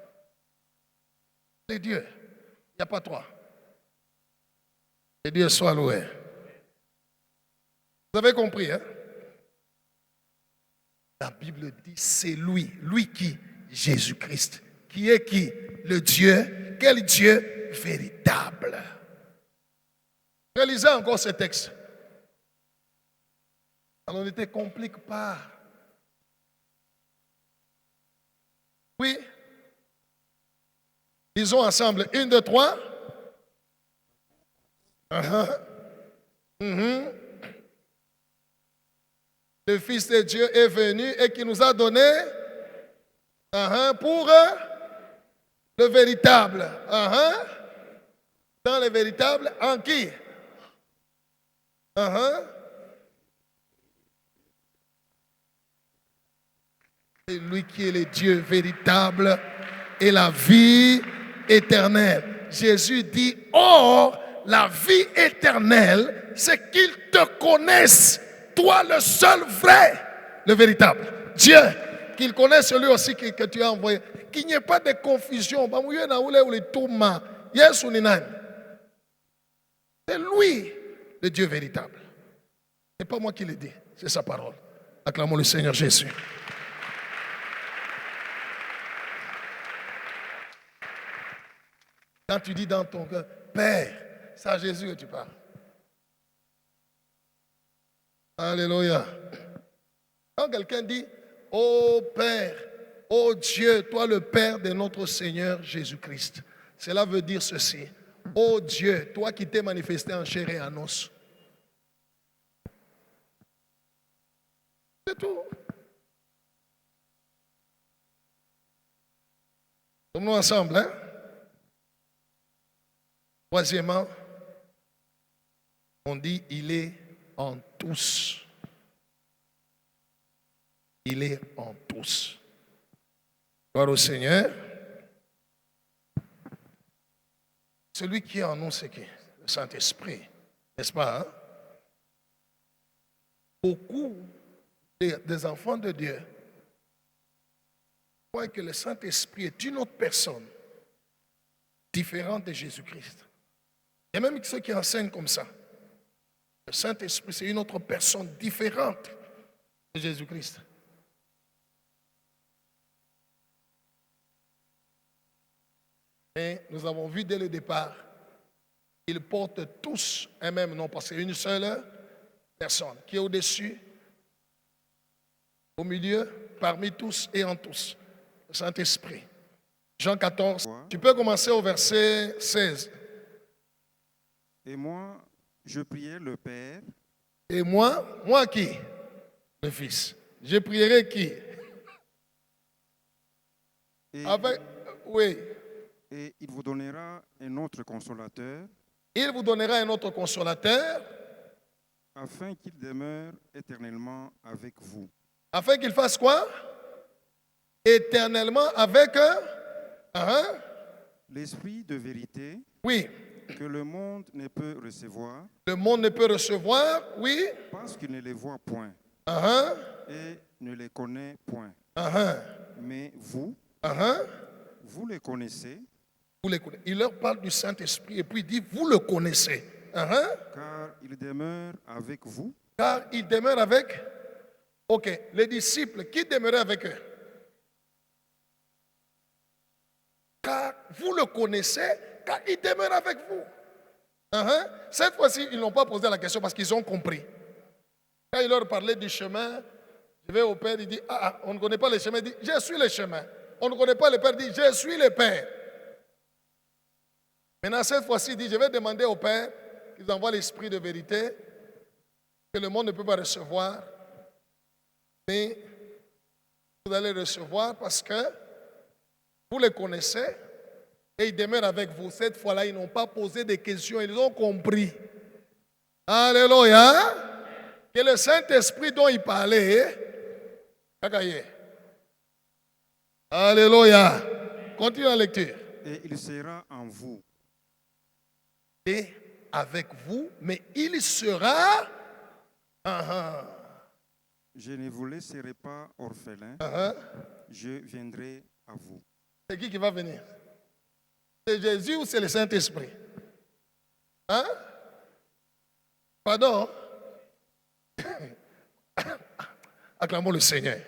Les dieux. Il n'y a pas trois. Les dieux soient loués. Vous avez compris, hein? La Bible dit, c'est lui. Lui qui? Jésus-Christ. Qui est qui? Le Dieu. Quel Dieu? Véritable. Réalisez encore ce texte. Alors ne te complique pas. Oui. Disons ensemble, 1, 2, 3. Le Fils de Dieu est venu et qui nous a donné pour le véritable. Dans le véritable, en qui? C'est lui qui est le Dieu véritable et la vie éternelle. Jésus dit, or, la vie éternelle, c'est qu'ils te connaissent, toi le seul vrai, le véritable. Dieu, qu'il connaisse celui aussi que tu as envoyé. Qu'il n'y ait pas de confusion. C'est lui, le Dieu véritable. Ce n'est pas moi qui le dis, c'est sa parole. Acclamons le Seigneur Jésus. Quand tu dis dans ton cœur, Père, c'est à Jésus que tu parles. Alléluia. Quand quelqu'un dit, ô Père, ô Dieu, toi le Père de notre Seigneur Jésus-Christ, cela veut dire ceci. Ô Dieu, toi qui t'es manifesté en chair et en os. C'est tout. Sommes-nous ensemble, hein? Troisièmement, on dit il est en tous. Il est en tous. Gloire au Seigneur. Celui qui est en nous, c'est qui? Le Saint-Esprit. N'est-ce pas? Hein? Beaucoup des enfants de Dieu croient que le Saint-Esprit est une autre personne différente de Jésus-Christ. Il y a même ceux qui enseignent comme ça. Le Saint-Esprit, c'est une autre personne différente de Jésus-Christ. Mais nous avons vu dès le départ, ils portent tous un même nom, parce qu'il y a une seule personne qui est au-dessus, au milieu, parmi tous et en tous. Le Saint-Esprit. Jean 14, tu peux commencer au verset 16. Et moi, je priais le Père. Et moi qui? Le Fils. Je prierai qui? Oui. Et il vous donnera un autre consolateur. Il vous donnera un autre consolateur. Afin qu'il demeure éternellement avec vous. Afin qu'il fasse quoi? Éternellement avec l'Esprit de vérité. Oui. Que le monde ne peut recevoir. Le monde ne peut recevoir, oui. Parce qu'il ne les voit point. Et ne les connaît point. Mais vous, vous les connaissez. Vous les connaissez. Il leur parle du Saint-Esprit et puis il dit, vous le connaissez. Car il demeure avec vous. Car il demeure avec. Ok, les disciples, qui demeurait avec eux? Car vous le connaissez, car il demeure avec vous. Cette fois-ci, ils n'ont pas posé la question parce qu'ils ont compris. Quand il leur parlait du chemin, je vais au Père, il dit, on ne connaît pas le chemin, il dit, je suis le chemin. On ne connaît pas le Père, il dit, je suis le Père. Maintenant, cette fois-ci, il dit, je vais demander au Père qu'il envoie l'Esprit de vérité, que le monde ne peut pas recevoir, mais Vous allez recevoir parce que vous les connaissez et ils demeurent avec vous. Cette fois-là, ils n'ont pas posé de questions, ils ont compris. Alléluia. Que le Saint-Esprit dont il parlait, alléluia. Continue la lecture. Et il sera en vous. Et avec vous, mais il sera. Je ne vous laisserai pas orphelin. Je viendrai à vous. C'est qui va venir? C'est Jésus ou c'est le Saint-Esprit? Hein? Pardon? Acclamons le Seigneur.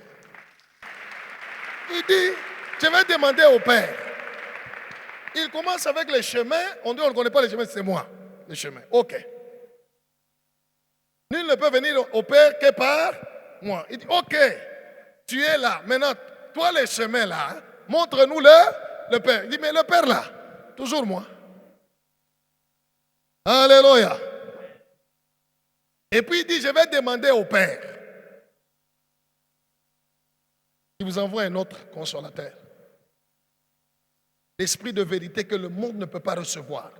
Il dit, je vais demander au Père. Il commence avec les chemins. On dit, on ne connaît pas les chemins, c'est moi, les chemins. Ok. Nul ne peut venir au Père que par moi. Il dit, ok, tu es là. Maintenant, toi, les chemins là, montre-nous le Père. Il dit, mais le Père là, toujours moi. Alléluia. Et puis il dit, je vais demander au Père. Il vous envoie un autre consolateur. L'esprit de vérité que le monde ne peut pas recevoir.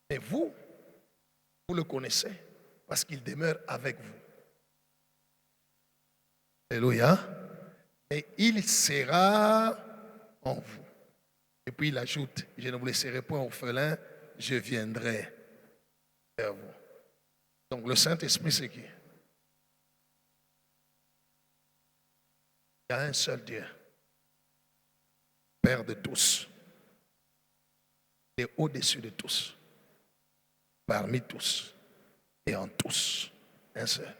Et vous le connaissez parce qu'il demeure avec vous. Alléluia. Et il sera en vous. Et puis il ajoute, je ne vous laisserai point orphelin, je viendrai vers vous. Donc le Saint-Esprit, c'est qui? Il y a un seul Dieu, Père de tous, et au-dessus de tous, parmi tous et en tous, un seul.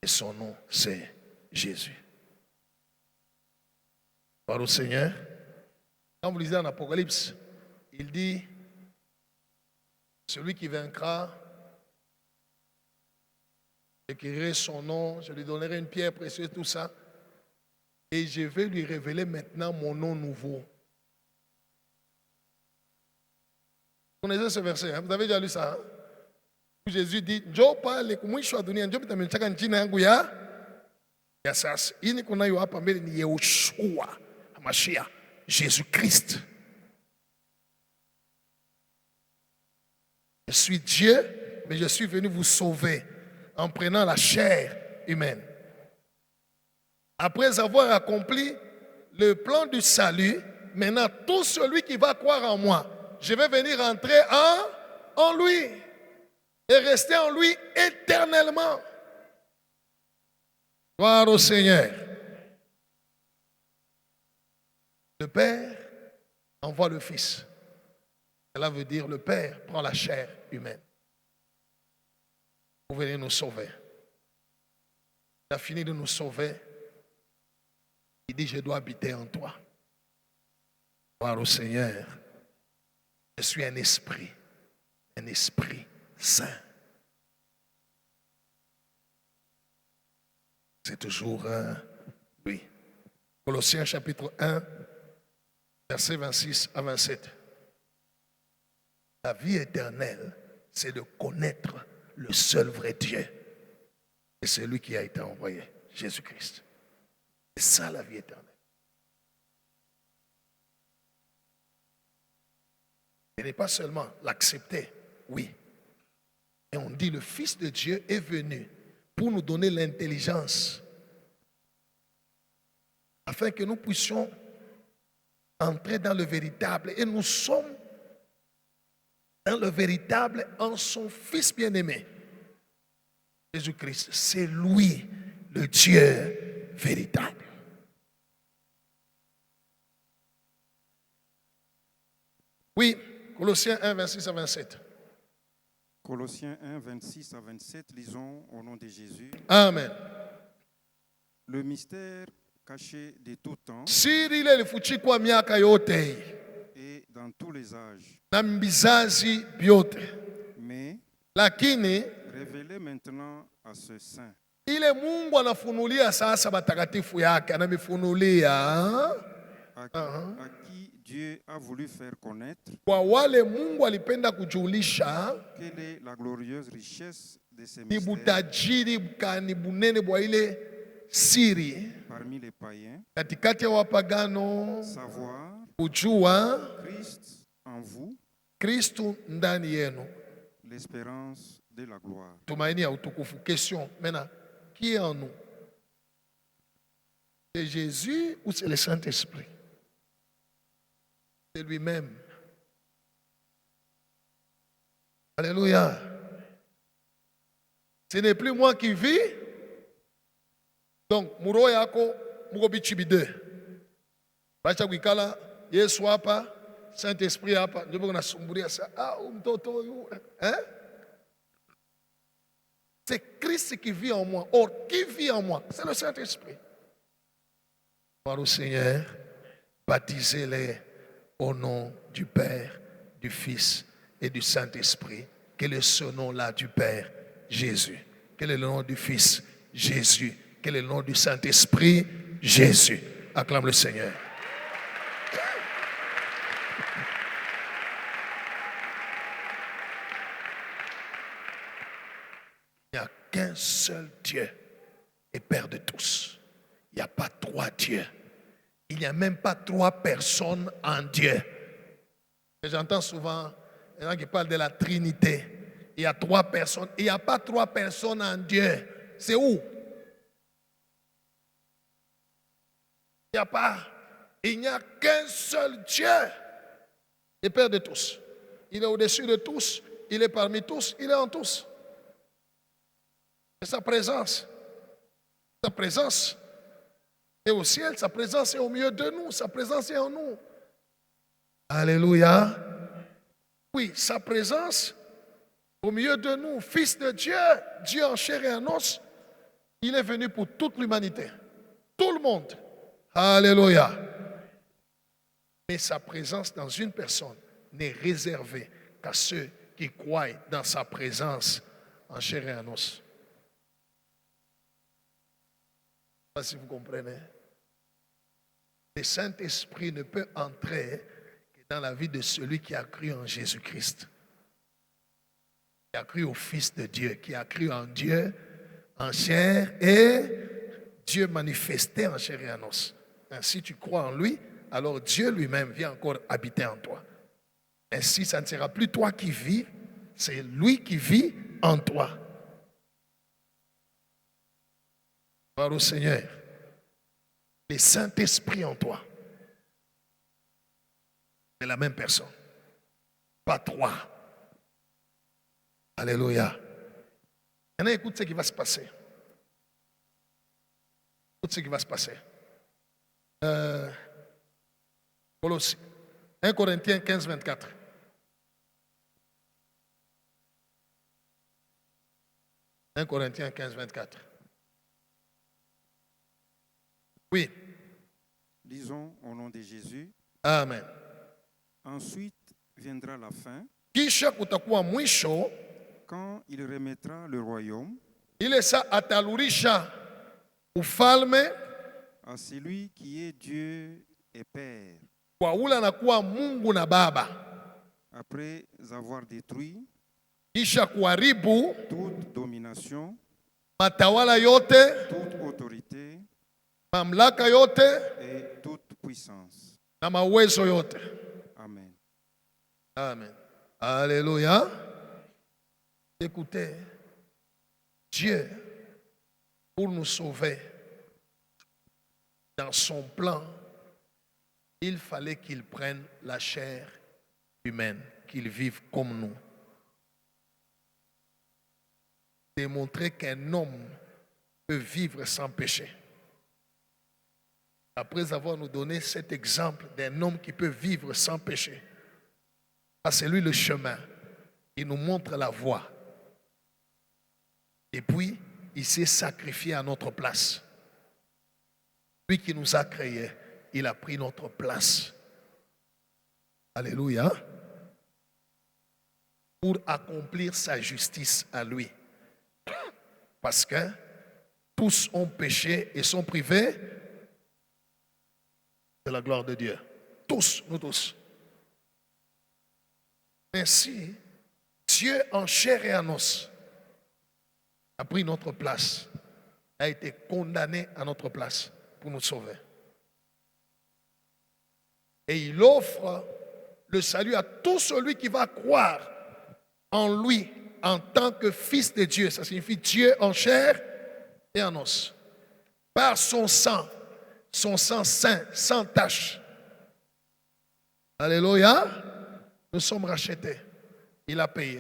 Et son nom, c'est Jésus. Par au Seigneur, quand vous lisez en Apocalypse, il dit, celui qui vaincra, j'écrirai son nom, je lui donnerai une pierre précieuse, tout ça. Et je vais lui révéler maintenant mon nom nouveau. Vous connaissez ce verset, hein? Vous avez déjà lu ça, hein? Où Jésus dit, Joe parle, comment je suis donné un job, tu as dit, Yassas, il n'y a pas de Yeshua, Mashiach, Jésus-Christ. Je suis Dieu, mais je suis venu vous sauver en prenant la chair humaine. Après avoir accompli le plan du salut, maintenant tout celui qui va croire en moi, je vais venir entrer en lui et rester en lui éternellement. Gloire au Seigneur. Le Père envoie le Fils. Cela veut dire le Père prend la chair humaine pour venir nous sauver. Il a fini de nous sauver. Il dit, je dois habiter en toi. Gloire au Seigneur. Je suis un esprit saint. C'est toujours lui. Colossiens chapitre 1, versets 26 à 27. La vie éternelle, c'est de connaître le seul vrai Dieu. Et c'est lui qui a été envoyé, Jésus-Christ. C'est ça la vie éternelle. Ce n'est pas seulement l'accepter, oui. Et on dit le Fils de Dieu est venu pour nous donner l'intelligence afin que nous puissions entrer dans le véritable. Et nous sommes dans le véritable en son Fils bien-aimé. Jésus-Christ, c'est lui le Dieu véritable. Oui, Colossiens 1, 26 à 27. Colossiens 1, 26 à 27, lisons au nom de Jésus. Amen. Le mystère caché de tout temps et dans tous les âges. Mais révélé maintenant à ce saint. Ile Mungu anafunulia sasa batakatifu yake, anamifunulia à qui Dieu a voulu faire connaître kwa wale Mungu alipenda kujulisha quelle est la glorieuse richesse de ces ni mystères butajiri bukani bunene bwa ile siri parmi les païens, katikati ya wapagano, savoir kujua Christ en vous, Kristu ndani yenu, l'espérance de la gloire. tumaini ya utukufu. Question maintenant, qui est en nous? C'est Jésus ou c'est le Saint-Esprit? C'est lui-même. Alléluia. Ce n'est plus moi qui vis. Donc, muro yako muko bichibide. Bacha kuikala Yesu hapa, Saint-Esprit hapa, ndio bako nasumbulia sa mtoto huyu. Hein? C'est Christ qui vit en moi. Or, qui vit en moi? C'est le Saint-Esprit. Gloire au Seigneur, baptisez-les au nom du Père, du Fils et du Saint-Esprit. Quel est ce nom-là du Père? Jésus. Quel est le nom du Fils? Jésus. Quel est le nom du Saint-Esprit? Jésus. Acclame le Seigneur. Il n'y a qu'un seul Dieu et Père de tous. Il n'y a pas trois dieux. Il n'y a même pas trois personnes en Dieu. Et j'entends souvent les gens qui parlent de la Trinité. Il y a trois personnes. Il n'y a pas trois personnes en Dieu. C'est où? Il n'y a pas. Il n'y a qu'un seul Dieu et Père de tous. Il est au-dessus de tous. Il est parmi tous. Il est en tous. Et sa présence est au ciel, sa présence est au milieu de nous, sa présence est en nous. Alléluia. Oui, sa présence au milieu de nous, Fils de Dieu, Dieu en chair et en os, il est venu pour toute l'humanité, tout le monde. Alléluia. Mais sa présence dans une personne n'est réservée qu'à ceux qui croient dans sa présence en chair et en os. Je ne sais pas si vous comprenez. Le Saint-Esprit ne peut entrer que dans la vie de celui qui a cru en Jésus-Christ, qui a cru au Fils de Dieu, qui a cru en Dieu, en chair et Dieu manifesté en chair et en os. Si tu crois en lui, alors Dieu lui-même vient encore habiter en toi. Ainsi, ça ne sera plus toi qui vis, c'est lui qui vit en toi. Gloire au Seigneur. Le Saint-Esprit en toi. C'est la même personne. Pas trois. Alléluia. Maintenant, écoute ce qui va se passer. Écoute ce qui va se passer. 1 Corinthiens 15, 24. « 1 Corinthiens 15, 24. Oui. Lisons au nom de Jésus. Amen. Ensuite viendra la fin, Kisha kutakuwa mwisho, quand il remettra le royaume ile saa atalurisha ufalme à celui qui est Dieu et Père, kwa ule anakuwa Mungu na Baba, après avoir détruit kisha kuharibu toute domination, matawala yote, toute autorité mamlaka yote et toute puissance. na mawezo yote. Amen. Amen. Alléluia. Écoutez, Dieu, pour nous sauver, dans son plan, il fallait qu'il prenne la chair humaine, qu'il vive comme nous. Démontrer qu'un homme peut vivre sans péché. Après avoir nous donné cet exemple d'un homme qui peut vivre sans péché, c'est lui le chemin. Il nous montre la voie. Et puis, il s'est sacrifié à notre place. Lui qui nous a créés, il a pris notre place. Alléluia. Pour accomplir sa justice à lui. Parce que tous ont péché et sont privés de la gloire de Dieu. Tous, nous tous. Ainsi, Dieu en chair et en os a pris notre place, a été condamné à notre place pour nous sauver. Et il offre le salut à tout celui qui va croire en lui en tant que fils de Dieu. Ça signifie Dieu en chair et en os. Par son sang saint, sans tache. Alléluia. Nous sommes rachetés. Il a payé.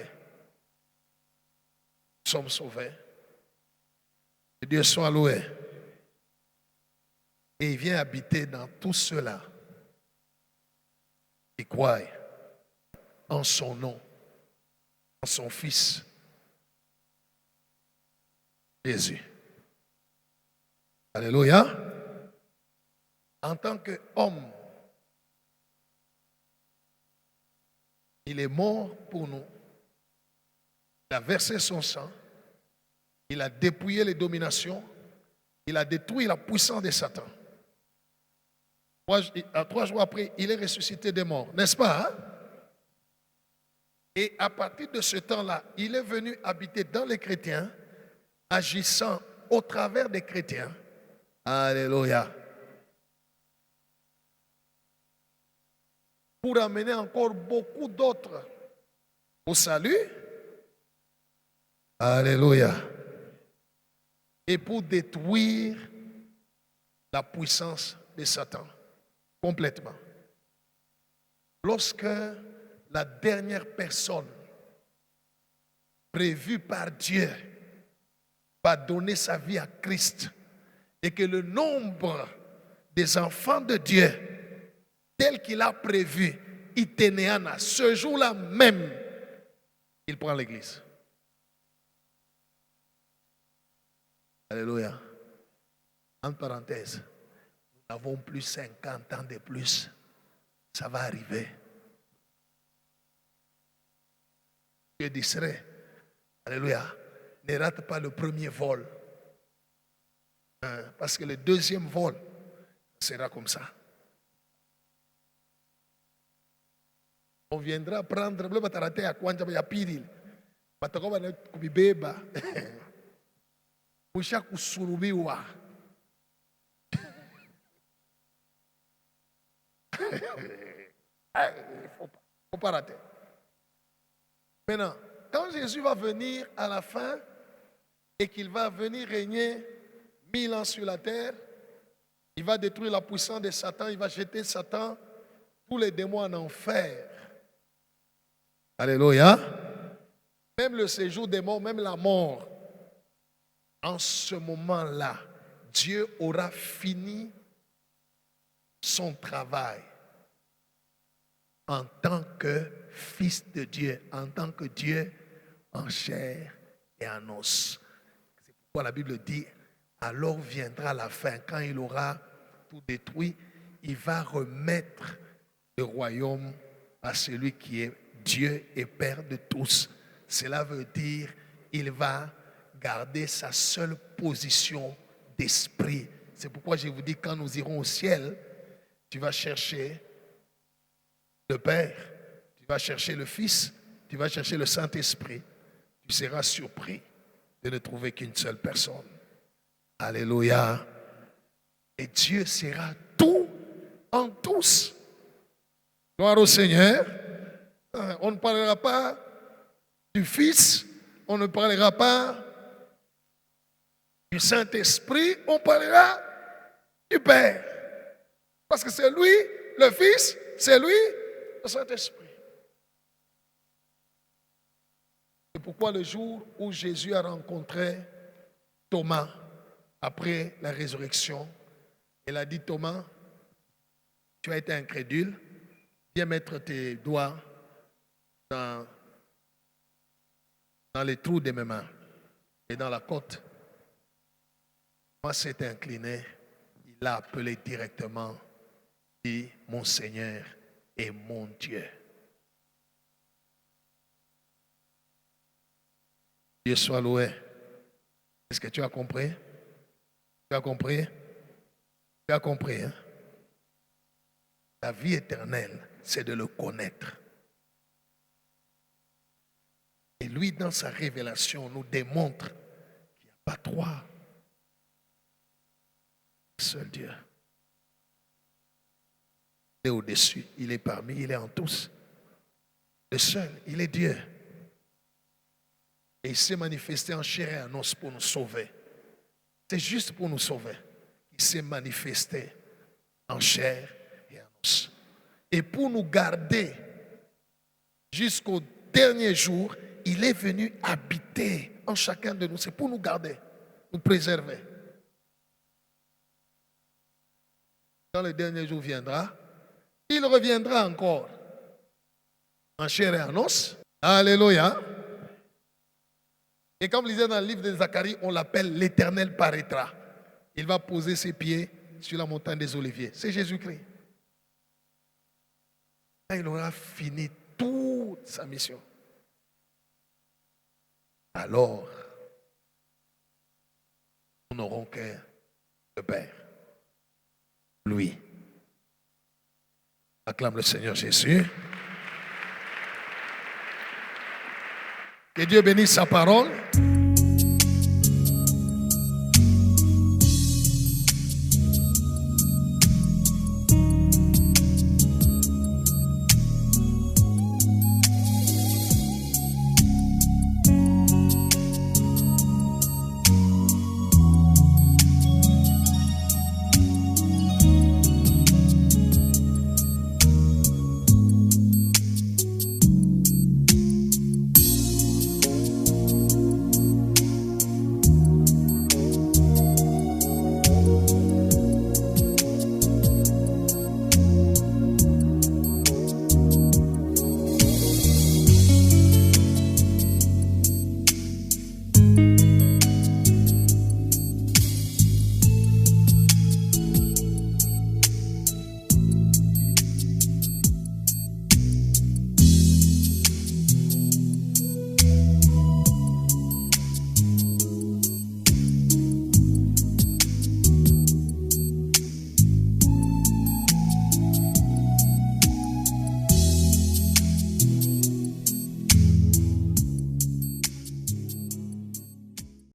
Nous sommes sauvés. Que Dieu soit loué. Et il vient habiter dans tous ceux-là qui croient en son nom, en son Fils, Jésus. Alléluia. En tant qu'homme, il est mort pour nous. Il a versé son sang. Il a dépouillé les dominations. Il a détruit la puissance de Satan. 3 jours après, il est ressuscité des morts. N'est-ce pas? Hein? Et à partir de ce temps-là, il est venu habiter dans les chrétiens, agissant au travers des chrétiens. Alléluia. Pour amener encore beaucoup d'autres au salut. Alléluia. Et pour détruire la puissance de Satan complètement. Lorsque la dernière personne prévue par Dieu va donner sa vie à Christ et que le nombre des enfants de Dieu tel qu'il a prévu, Iteneana, ce jour-là même, il prend l'église. Alléluia. En parenthèse, nous n'avons plus 50 ans de plus. Ça va arriver. Dieu dirait, alléluia, ne rate pas le premier vol. Parce que le deuxième vol sera comme ça. On viendra prendre le batarate à Kwanja ya pili. Batakoba na kubibeba. Musha kusurubiwa. Faut pas rater. Maintenant, quand Jésus va venir à la fin et qu'il va venir régner 1000 ans sur la terre, il va détruire la puissance de Satan, il va jeter Satan, tous les démons en enfer. Alléluia. Même le séjour des morts, même la mort. En ce moment-là, Dieu aura fini son travail en tant que fils de Dieu, en tant que Dieu en chair et en os. C'est pourquoi la Bible dit, alors viendra la fin, quand il aura tout détruit, il va remettre le royaume à celui qui est Dieu et Père de tous. Cela veut dire il va garder sa seule position d'esprit. C'est pourquoi je vous dis, quand nous irons au ciel, tu vas chercher le Père, tu vas chercher le Fils, tu vas chercher le Saint-Esprit. Tu seras surpris de ne trouver qu'une seule personne. Alléluia. Et Dieu sera tout en tous. Gloire au Seigneur. On ne parlera pas du Fils, on ne parlera pas du Saint-Esprit, on parlera du Père. Parce que c'est lui, le Fils, c'est lui, le Saint-Esprit. C'est pourquoi le jour où Jésus a rencontré Thomas, après la résurrection, il a dit, Thomas, tu as été incrédule, viens mettre tes doigts dans les trous de mes mains et dans la côte. Thomas s'est incliné, il l'a appelé directement, dit, mon Seigneur et mon Dieu. Dieu soit loué. Est-ce que tu as compris? Tu as compris? Tu as compris, hein? La vie éternelle, c'est de le connaître. Et lui, dans sa révélation, nous démontre Pas trois. Seul Dieu. Il est au-dessus, il est parmi, il est en tous. Le seul, il est Dieu. Et il s'est manifesté en chair et en os pour nous sauver. C'est juste pour nous sauver. Il s'est manifesté en chair et en os. Et pour nous garder jusqu'au dernier jour, il est venu habiter en chacun de nous. C'est pour nous garder, nous préserver. Quand le dernier jour viendra, il reviendra encore en chair et en os. Alléluia. Et comme je disais dans le livre de Zacharie, on l'appelle l'Éternel paraîtra. Il va poser ses pieds sur la montagne des Oliviers. C'est Jésus-Christ. Il aura fini toute sa mission. Alors, nous n'aurons qu'un le Père. Lui. Acclame le Seigneur Jésus. Que Dieu bénisse sa parole.